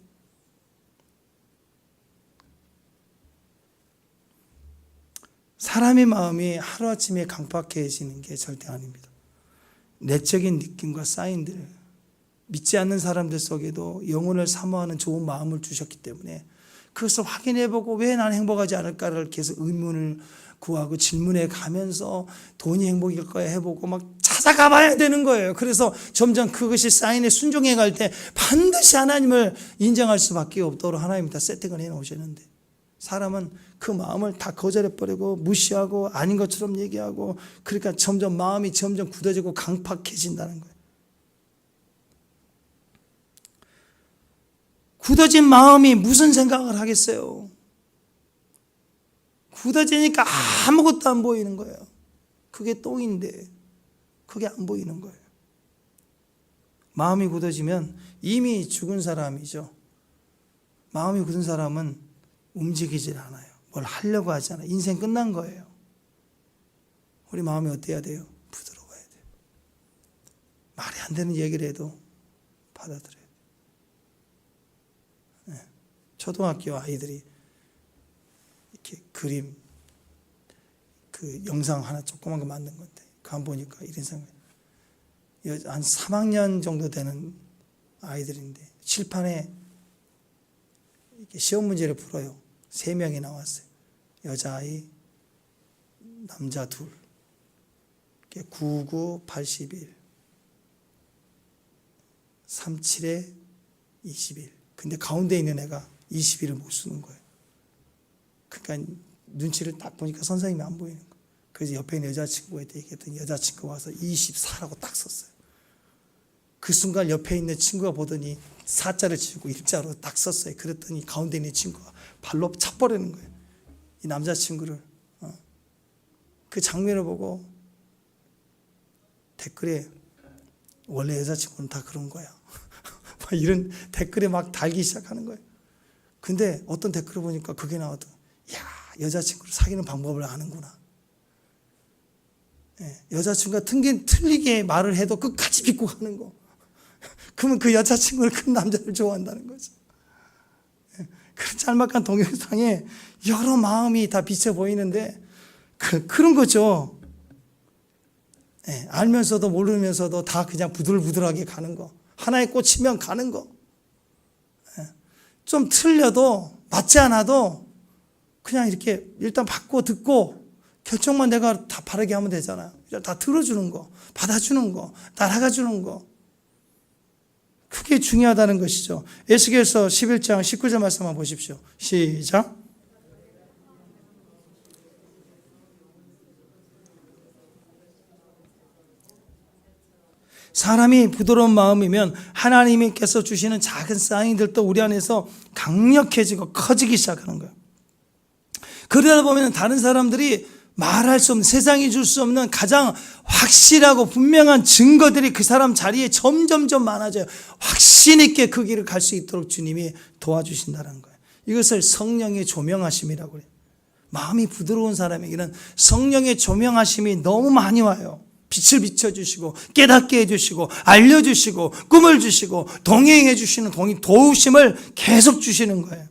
사람의 마음이 하루아침에 강팍해지는 게 절대 아닙니다. 내적인 느낌과 사인들, 믿지 않는 사람들 속에도 영혼을 사모하는 좋은 마음을 주셨기 때문에 그것을 확인해보고 왜 나는 행복하지 않을까를 계속 의문을 구하고 질문해 가면서 돈이 행복일 거야 해보고 막 찾아가 봐야 되는 거예요. 그래서 점점 그것이 사인에 순종해 갈 때 반드시 하나님을 인정할 수밖에 없도록 하나님이 다 세팅을 해놓으셨는데 사람은 그 마음을 다 거절해버리고 무시하고 아닌 것처럼 얘기하고 그러니까 점점 마음이 점점 굳어지고 강팍해진다는 거예요. 굳어진 마음이 무슨 생각을 하겠어요? 굳어지니까 아무것도 안 보이는 거예요. 그게 똥인데 그게 안 보이는 거예요. 마음이 굳어지면 이미 죽은 사람이죠. 마음이 굳은 사람은 움직이질 않아요. 뭘 하려고 하지 않아요. 인생 끝난 거예요. 우리 마음이 어때야 돼요? 부드러워야 돼요. 말이 안 되는 얘기를 해도 받아들여야 돼요. 네. 초등학교 아이들이 이렇게 그림, 그 영상 하나 조그만 거 만든 건데, 그거 안 보니까 이런 생각이, 한 3학년 정도 되는 아이들인데, 칠판에 이렇게 시험 문제를 풀어요. 3명이 나왔어요. 여자아이, 남자 둘. 99, 81, 37에 21. 근데 가운데 있는 애가 21을 못 쓰는 거예요. 그러니까 눈치를 딱 보니까 선생님이 안 보이는 거예요. 그래서 옆에 있는 여자친구한테 얘기했더니 여자친구가 와서 24라고 딱 썼어요. 그 순간 옆에 있는 친구가 보더니 4자를 지우고 1자로 딱 썼어요. 그랬더니 가운데 있는 친구가 발로 차버리는 거예요. 이 남자친구를. 그 장면을 보고 댓글에 원래 여자친구는 다 그런 거야. 이런 댓글에 막 달기 시작하는 거예요. 근데 어떤 댓글을 보니까 그게 나와도, 야, 여자친구를 사귀는 방법을 아는구나. 여자친구가 틀리게 말을 해도 끝까지 믿고 가는 거. 그러면 그 여자친구를 큰 남자를 좋아한다는 거죠. 그 짤막한 동영상에 여러 마음이 다 비쳐 보이는데 그런 거죠. 알면서도 모르면서도 다 그냥 부들부들하게 가는 거. 하나에 꽂히면 가는 거. 좀 틀려도 맞지 않아도 그냥 이렇게 일단 받고 듣고 결정만 내가 다 바르게 하면 되잖아요. 다 들어주는 거, 받아주는 거, 따라가주는 거. 그게 중요하다는 것이죠. 에스겔서 11장 19절 말씀 한번 보십시오. 시작. 사람이 부드러운 마음이면 하나님께서 주시는 작은 사인들도 우리 안에서 강력해지고 커지기 시작하는 거예요. 그러다 보면 다른 사람들이 말할 수 없는, 세상이 줄 수 없는 가장 확실하고 분명한 증거들이 그 사람 자리에 점점점 많아져요. 확신 있게 그 길을 갈 수 있도록 주님이 도와주신다는 거예요. 이것을 성령의 조명하심이라고 해요. 마음이 부드러운 사람에게는 성령의 조명하심이 너무 많이 와요. 빛을 비춰주시고 깨닫게 해주시고 알려주시고 꿈을 주시고 동행해 주시는 도우심을 계속 주시는 거예요.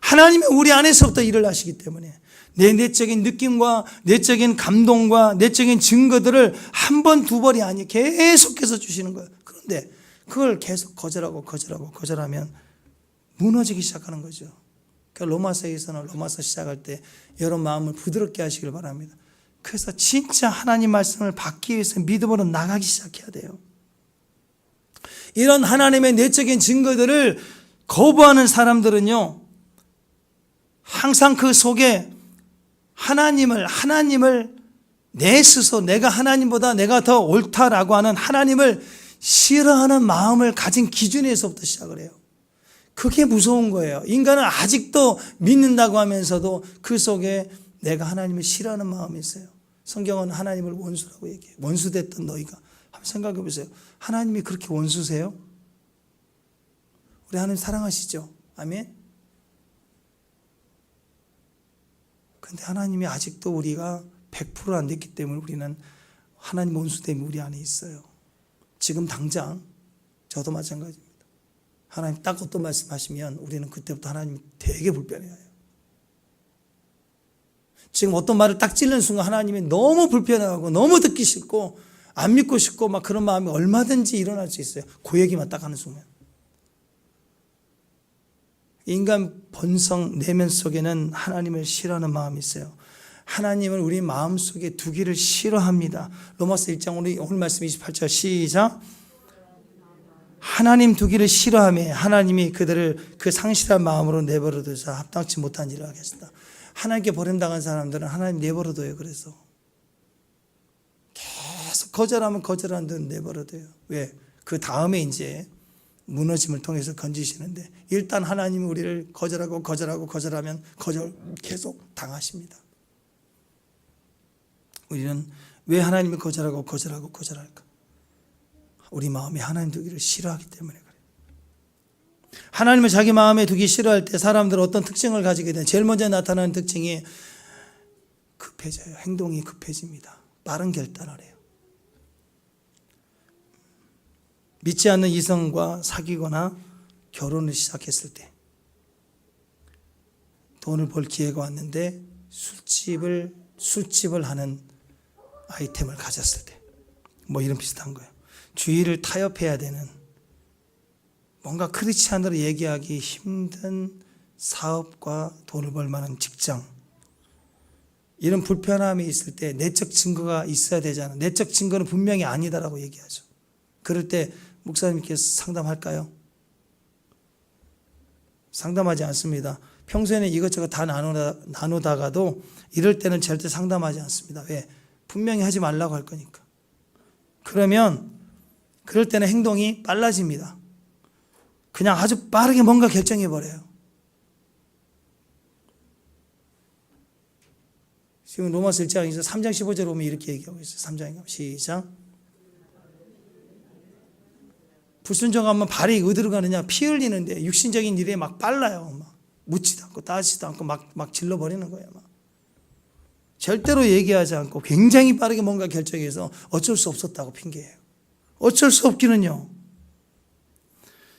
하나님이 우리 안에서부터 일을 하시기 때문에 내 내적인 느낌과 내적인 감동과 내적인 증거들을 한 번, 두 번이 아니 계속해서 주시는 거예요. 그런데 그걸 계속 거절하면 무너지기 시작하는 거죠. 그러니까 로마서에서는 로마서 시작할 때 여러분 마음을 부드럽게 하시길 바랍니다. 그래서 진짜 하나님 말씀을 받기 위해서 믿음으로 나가기 시작해야 돼요. 이런 하나님의 내적인 증거들을 거부하는 사람들은요, 항상 그 속에 하나님을 내 스스로 내가 하나님보다 내가 더 옳다라고 하는 하나님을 싫어하는 마음을 가진 기준에서부터 시작을 해요. 그게 무서운 거예요. 인간은 아직도 믿는다고 하면서도 그 속에 내가 하나님을 싫어하는 마음이 있어요. 성경은 하나님을 원수라고 얘기해요. 원수됐던 너희가. 한번 생각해 보세요. 하나님이 그렇게 원수세요? 우리 하나님 사랑하시죠? 아멘? 근데 하나님이 아직도 우리가 100% 안 됐기 때문에 우리는 하나님 원수 때문에 우리 안에 있어요. 지금 당장 저도 마찬가지입니다. 하나님 딱 어떤 말씀하시면 우리는 그때부터 하나님이 되게 불편해해요. 지금 어떤 말을 딱 찔르는 순간 하나님이 너무 불편하고 너무 듣기 싫고 안 믿고 싶고 막 그런 마음이 얼마든지 일어날 수 있어요. 그 얘기만 딱 하는 순간. 인간 본성 내면 속에는 하나님을 싫어하는 마음이 있어요. 하나님은 우리 마음속에 두기를 싫어합니다. 로마서 1장 오늘 말씀 28절 시작. 하나님 두기를 싫어하며 하나님이 그들을 그 상실한 마음으로 내버려둬서 합당치 못한 일을 하게 하신다. 하나님께 버림당한 사람들은 하나님 내버려둬요. 그래서 계속 거절하면 거절하는 대로 내버려둬요. 왜? 그 다음에 이제 무너짐을 통해서 건지시는데 일단 하나님이 우리를 거절하면 거절 계속 당하십니다. 우리는 왜 하나님이 거절할까? 우리 마음에 하나님 두기를 싫어하기 때문에 그래요. 하나님을 자기 마음에 두기 싫어할 때 사람들은 어떤 특징을 가지게 되는, 제일 먼저 나타나는 특징이 급해져요. 행동이 급해집니다. 빠른 결단을 해요. 믿지 않는 이성과 사귀거나 결혼을 시작했을 때, 돈을 벌 기회가 왔는데 술집을 하는 아이템을 가졌을 때, 뭐 이런 비슷한 거예요. 주의를 타협해야 되는, 뭔가 크리스찬으로 얘기하기 힘든 사업과 돈을 벌 만한 직장, 이런 불편함이 있을 때 내적 증거가 있어야 되잖아요. 내적 증거는 분명히 아니다라고 얘기하죠. 그럴 때 목사님께서 상담할까요? 상담하지 않습니다. 평소에는 이것저것 다 나누다가도 이럴 때는 절대 상담하지 않습니다. 왜? 분명히 하지 말라고 할 거니까. 그러면 그럴 때는 행동이 빨라집니다. 그냥 아주 빠르게 뭔가 결정해버려요. 지금 로마서 1장에서 3장 15절 보면 이렇게 얘기하고 있어요. 3장인가? 시작. 불순종하면 발이 어디로 가느냐? 피 흘리는데 육신적인 일에 막 빨라요. 막 묻지도 않고 따지지도 않고 막 질러버리는 거예요. 막. 절대로 얘기하지 않고 굉장히 빠르게 뭔가 결정해서 어쩔 수 없었다고 핑계해요. 어쩔 수 없기는요.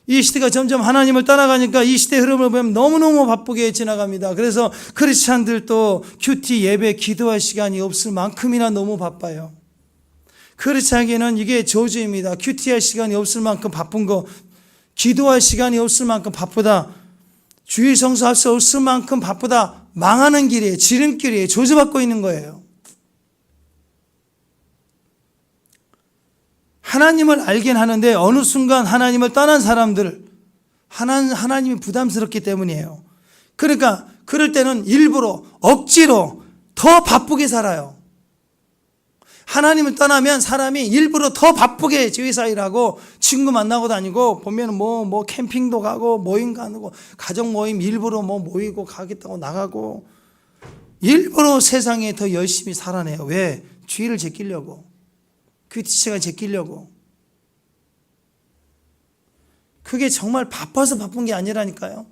이 시대가 점점 하나님을 떠나가니까 이 시대 흐름을 보면 너무너무 바쁘게 지나갑니다. 그래서 크리스찬들도 큐티 예배 기도할 시간이 없을 만큼이나 너무 바빠요. 크리스찬에게는 이게 저주입니다. 큐티할 시간이 없을 만큼 바쁜 거, 기도할 시간이 없을 만큼 바쁘다, 주일 성수할 수 없을 만큼 바쁘다, 망하는 길이에요. 지름길이에요. 저주받고 있는 거예요. 하나님을 알긴 하는데 어느 순간 하나님을 떠난 사람들, 하나님이 부담스럽기 때문이에요. 그러니까 그럴 때는 일부러 억지로 더 바쁘게 살아요. 하나님을 떠나면 사람이 일부러 더 바쁘게 지휘사 일하고 친구 만나고 다니고, 보면 뭐 캠핑도 가고 모임 가고 가족 모임 일부러 모이고 가겠다고 나가고, 일부러 세상에 더 열심히 살아내요. 왜? 주의를 제끼려고, 그 시간을 제끼려고. 그게 정말 바빠서 바쁜 게 아니라니까요.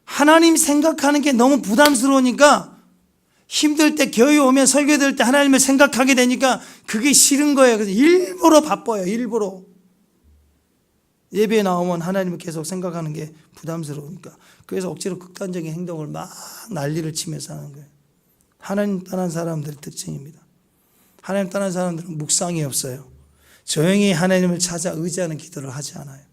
하나님 생각하는 게 너무 부담스러우니까, 힘들 때 교회 오면 설교될 때 하나님을 생각하게 되니까 그게 싫은 거예요. 그래서 일부러 바빠요. 일부러. 예배에 나오면 하나님을 계속 생각하는 게 부담스러우니까. 그래서 억지로 극단적인 행동을 막 난리를 치면서 하는 거예요. 하나님 떠난 사람들의 특징입니다. 하나님 떠난 사람들은 묵상이 없어요. 조용히 하나님을 찾아 의지하는 기도를 하지 않아요.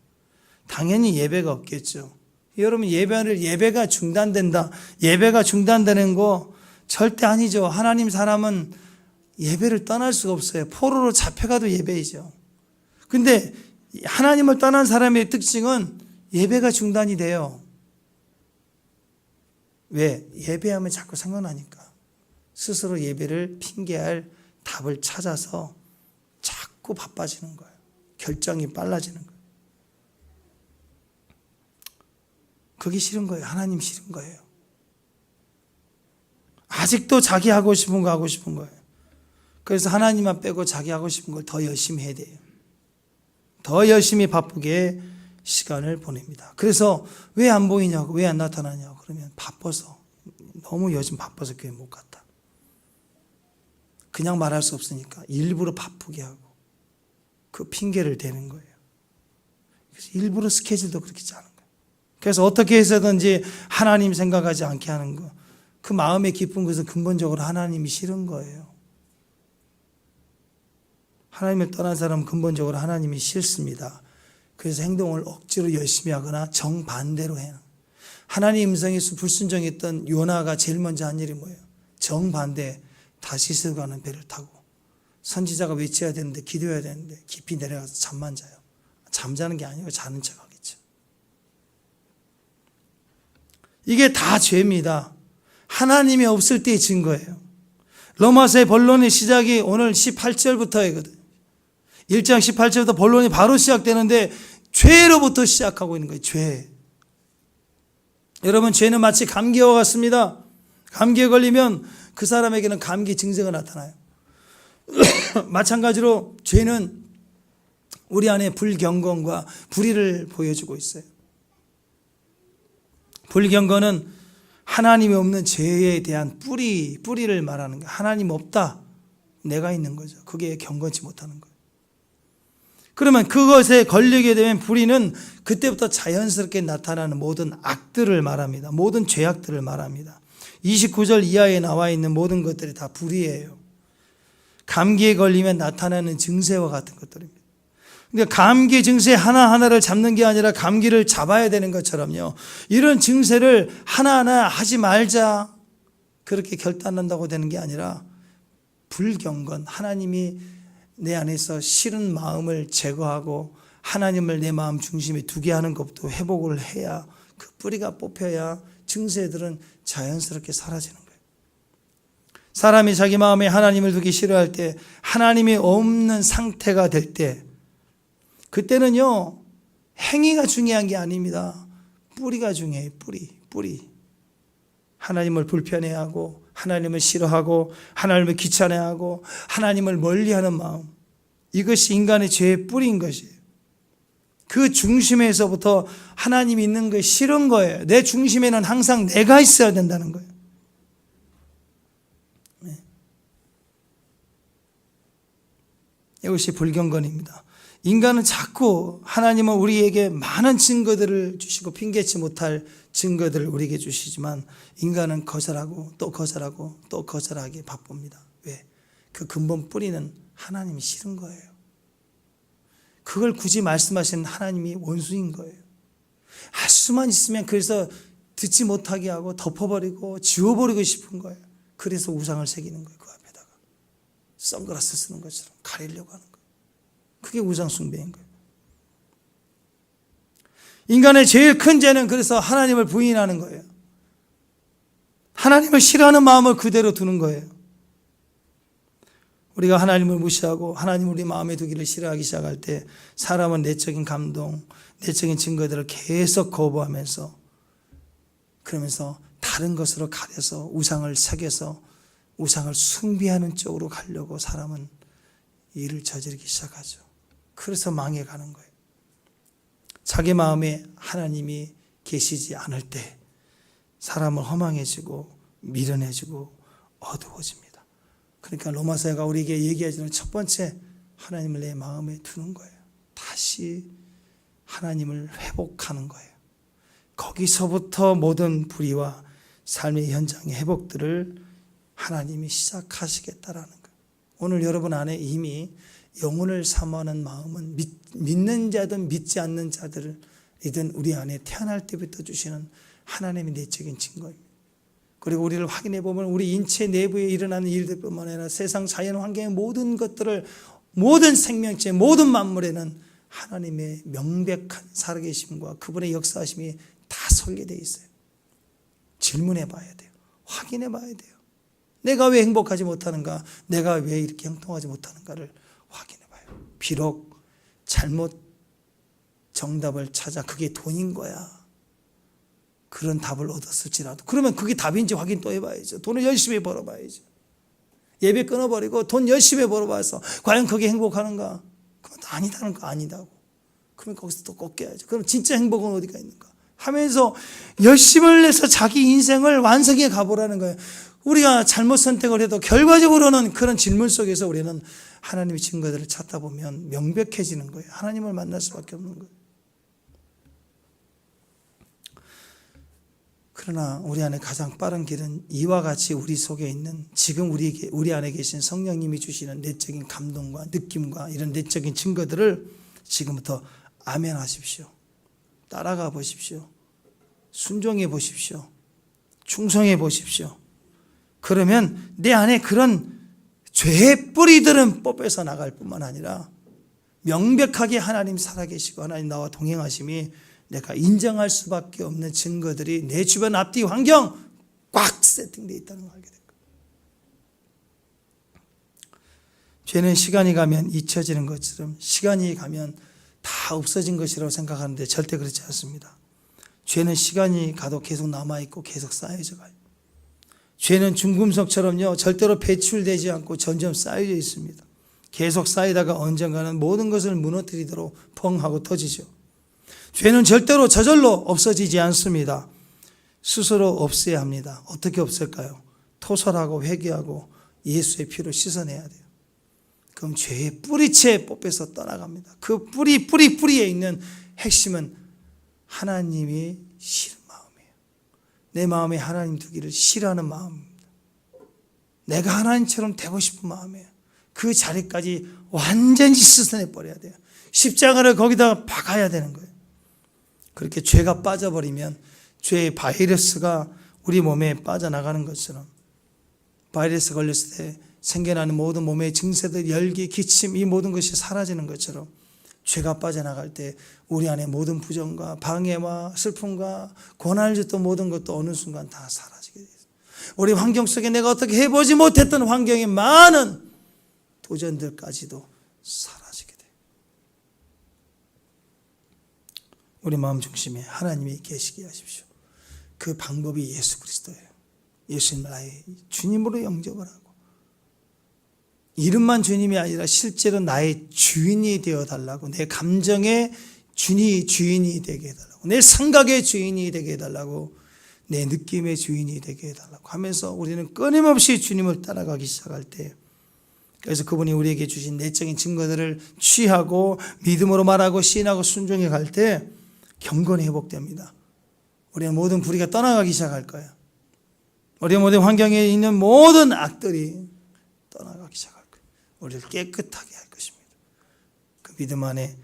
당연히 예배가 없겠죠. 여러분, 예배가 중단된다, 예배가 중단되는 거 절대 아니죠. 하나님 사람은 예배를 떠날 수가 없어요. 포로로 잡혀가도 예배이죠. 근데 하나님을 떠난 사람의 특징은 예배가 중단이 돼요. 왜? 예배하면 자꾸 생각나니까. 스스로 예배를 핑계할 답을 찾아서 자꾸 바빠지는 거예요. 결정이 빨라지는 거예요. 그게 싫은 거예요. 하나님 싫은 거예요. 아직도 자기 하고 싶은 거 하고 싶은 거예요. 그래서 하나님만 빼고 자기 하고 싶은 걸 더 열심히 해야 돼요. 더 열심히 바쁘게 시간을 보냅니다. 그래서 왜 안 보이냐고, 왜 안 나타나냐고 그러면 바빠서, 너무 요즘 바빠서 교회 못 갔다. 그냥 말할 수 없으니까 일부러 바쁘게 하고 그 핑계를 대는 거예요. 그래서 일부러 스케줄도 그렇게 짜는 거예요. 그래서 어떻게 해서든지 하나님 생각하지 않게 하는 거, 그 마음의 깊은 것은 근본적으로 하나님이 싫은 거예요. 하나님을 떠난 사람은 근본적으로 하나님이 싫습니다. 그래서 행동을 억지로 열심히 하거나 정반대로 해요. 하나님 음성에서 불순종했던 요나가 제일 먼저 한 일이 뭐예요? 정반대, 다시스 가는 배를 타고, 선지자가 외쳐야 되는데 기도해야 되는데 깊이 내려가서 잠만 자요. 잠자는 게 아니고 자는 척 하겠죠. 이게 다 죄입니다. 하나님이 없을 때의 증거예요. 로마서의 본론의 시작이 오늘 18절부터이거든요. 1장 18절부터 본론이 바로 시작되는데 죄로부터 시작하고 있는 거예요. 죄. 여러분, 죄는 마치 감기와 같습니다. 감기에 걸리면 그 사람에게는 감기 증세가 나타나요. 마찬가지로 죄는 우리 안에 불경건과 불의를 보여주고 있어요. 불경건은 하나님이 없는 죄에 대한 뿌리를 말하는 거예요. 하나님 없다. 내가 있는 거죠. 그게 경건치 못하는 거예요. 그러면 그것에 걸리게 되면 불의는 그때부터 자연스럽게 나타나는 모든 악들을 말합니다. 모든 죄악들을 말합니다. 29절 이하에 나와 있는 모든 것들이 다 불의예요. 감기에 걸리면 나타나는 증세와 같은 것들입니다. 그러니까 감기 증세 하나하나를 잡는 게 아니라 감기를 잡아야 되는 것처럼요. 이런 증세를 하나하나 하지 말자 그렇게 결단한다고 되는 게 아니라 불경건, 하나님이 내 안에서 싫은 마음을 제거하고 하나님을 내 마음 중심에 두게 하는 것도 회복을 해야 그 뿌리가 뽑혀야 증세들은 자연스럽게 사라지는 거예요. 사람이 자기 마음에 하나님을 두기 싫어할 때, 하나님이 없는 상태가 될 때, 그때는요 행위가 중요한 게 아닙니다. 뿌리가 중요해요. 뿌리. 하나님을 불편해하고 하나님을 싫어하고 하나님을 귀찮아하고 하나님을 멀리하는 마음, 이것이 인간의 죄의 뿌리인 것이에요. 그 중심에서부터 하나님이 있는 게 싫은 거예요. 내 중심에는 항상 내가 있어야 된다는 거예요. 네. 이것이 불경건입니다. 인간은 자꾸 하나님은 우리에게 많은 증거들을 주시고 핑계치 못할 증거들을 우리에게 주시지만 인간은 거절하고 또 거절하고 또 거절하기 바쁩니다. 왜? 그 근본 뿌리는 하나님이 싫은 거예요. 그걸 굳이 말씀하시는 하나님이 원수인 거예요. 할 수만 있으면 그래서 듣지 못하게 하고 덮어버리고 지워버리고 싶은 거예요. 그래서 우상을 새기는 거예요. 그 앞에다가 선글라스 쓰는 것처럼 가리려고 하는 거예요. 그게 우상 숭배인 거예요. 인간의 제일 큰 죄는 그래서 하나님을 부인하는 거예요. 하나님을 싫어하는 마음을 그대로 두는 거예요. 우리가 하나님을 무시하고 하나님을 우리 마음에 두기를 싫어하기 시작할 때 사람은 내적인 감동, 내적인 증거들을 계속 거부하면서 그러면서 다른 것으로 가려서 우상을 새겨서 우상을 숭배하는 쪽으로 가려고 사람은 일을 저지르기 시작하죠. 그래서 망해가는 거예요. 자기 마음에 하나님이 계시지 않을 때 사람은 허망해지고 미련해지고 어두워집니다. 그러니까 로마서가 우리에게 얘기해주는 첫 번째, 하나님을 내 마음에 두는 거예요. 다시 하나님을 회복하는 거예요. 거기서부터 모든 불의와 삶의 현장의 회복들을 하나님이 시작하시겠다라는 거예요. 오늘 여러분 안에 이미 영혼을 사모하는 마음은 믿는 자든 믿지 않는 자들이든 우리 안에 태어날 때부터 주시는 하나님의 내적인 증거입니다. 그리고 우리를 확인해 보면 우리 인체 내부에 일어나는 일들뿐만 아니라 세상 자연 환경의 모든 것들을, 모든 생명체, 모든 만물에는 하나님의 명백한 살아계심과 그분의 역사하심이 다 설계되어 있어요. 질문해 봐야 돼요. 확인해 봐야 돼요. 내가 왜 행복하지 못하는가? 내가 왜 이렇게 형통하지 못하는가를 확인해 봐요. 비록 잘못 정답을 찾아 그게 돈인 거야, 그런 답을 얻었을지라도, 그러면 그게 답인지 확인 또 해봐야죠. 돈을 열심히 벌어봐야죠. 예배 끊어버리고 돈 열심히 벌어봐서 과연 그게 행복하는가? 그건 아니다는 거 아니다고. 그러면 거기서 또 꺾여야죠. 그럼 진짜 행복은 어디가 있는가? 하면서 열심을 내서 자기 인생을 완성해 가보라는 거예요. 우리가 잘못 선택을 해도 결과적으로는 그런 질문 속에서 우리는 하나님의 증거들을 찾다 보면 명백해지는 거예요. 하나님을 만날 수밖에 없는 거예요. 그러나 우리 안에 가장 빠른 길은 이와 같이 우리 속에 있는, 지금 우리 안에 계신 성령님이 주시는 내적인 감동과 느낌과 이런 내적인 증거들을 지금부터 아멘 하십시오. 따라가 보십시오. 순종해 보십시오. 충성해 보십시오. 그러면 내 안에 그런 죄의 뿌리들은 뽑혀서 나갈 뿐만 아니라 명백하게 하나님 살아계시고 하나님 나와 동행하심이 내가 인정할 수밖에 없는 증거들이 내 주변 앞뒤 환경 꽉 세팅되어 있다는 걸 알게 된 거예요. 죄는 시간이 가면 잊혀지는 것처럼 시간이 가면 다 없어진 것이라고 생각하는데 절대 그렇지 않습니다. 죄는 시간이 가도 계속 남아있고 계속 쌓여져 가요. 죄는 중금속처럼요, 절대로 배출되지 않고 점점 쌓여져 있습니다. 계속 쌓이다가 언젠가는 모든 것을 무너뜨리도록 펑 하고 터지죠. 죄는 절대로 저절로 없어지지 않습니다. 스스로 없애야 합니다. 어떻게 없앨까요? 토설하고 회개하고 예수의 피로 씻어내야 돼요. 그럼 죄의 뿌리채 뽑혀서 떠나갑니다. 그 뿌리에 있는 핵심은 하나님이 싫은 마음이에요. 내 마음에 하나님 두기를 싫어하는 마음입니다. 내가 하나님처럼 되고 싶은 마음이에요. 그 자리까지 완전히 씻어내버려야 돼요. 십자가를 거기다가 박아야 되는 거예요. 그렇게 죄가 빠져버리면 죄의 바이러스가 우리 몸에 빠져나가는 것처럼, 바이러스 걸렸을 때 생겨나는 모든 몸의 증세들, 열기, 기침, 이 모든 것이 사라지는 것처럼 죄가 빠져나갈 때 우리 안에 모든 부정과 방해와 슬픔과 고난을 줬던 모든 것도 어느 순간 다 사라지게 돼요. 우리 환경 속에 내가 어떻게 해보지 못했던 환경의 많은 도전들까지도 사라지게 돼요. 우리 마음 중심에 하나님이 계시게 하십시오. 그 방법이 예수 그리스도예요. 예수님을 나의 주님으로 영접을 하고, 이름만 주님이 아니라 실제로 나의 주인이 되어달라고, 내 감정의 주인이 되게 해달라고, 내 생각의 주인이 되게 해달라고, 내 느낌의 주인이 되게 해달라고 하면서 우리는 끊임없이 주님을 따라가기 시작할 때, 그래서 그분이 우리에게 주신 내적인 증거들을 취하고 믿음으로 말하고 시인하고 순종해 갈 때 경건이 회복됩니다. 우리의 모든 불의가 떠나가기 시작할 거예요. 우리의 모든 환경에 있는 모든 악들이 떠나가기 시작할 거예요. 우리를 깨끗하게 할 것입니다. 그 믿음 안에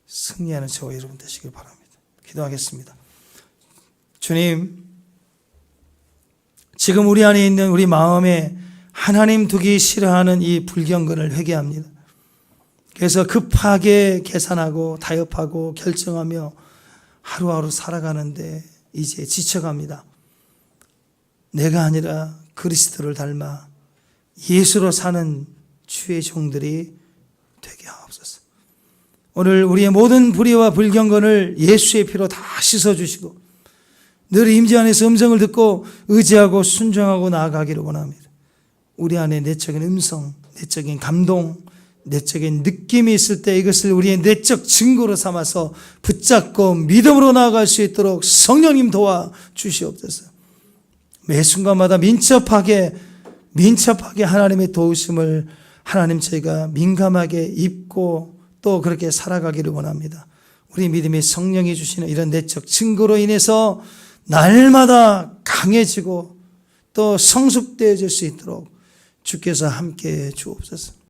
승리하는 저와 여러분 되시길 바랍니다. 기도하겠습니다. 주님, 지금 우리 안에 있는 우리 마음에 하나님 두기 싫어하는 이 불경건을 회개합니다. 그래서 급하게 계산하고 타협하고 결정하며 하루하루 살아가는데 이제 지쳐갑니다. 내가 아니라 그리스도를 닮아 예수로 사는 주의 종들이 되게 하옵소서. 오늘 우리의 모든 불의와 불경건을 예수의 피로 다 씻어주시고 늘 임재 안에서 음성을 듣고 의지하고 순종하고 나아가기를 원합니다. 우리 안에 내적인 음성, 내적인 감동, 내적인 느낌이 있을 때 이것을 우리의 내적 증거로 삼아서 붙잡고 믿음으로 나아갈 수 있도록 성령님 도와 주시옵소서. 매 순간마다 민첩하게 하나님의 도우심을 하나님 저희가 민감하게 입고 또 그렇게 살아가기를 원합니다. 우리 믿음의 성령이 주시는 이런 내적 증거로 인해서 날마다 강해지고 또 성숙되어질 수 있도록 주께서 함께해 주옵소서.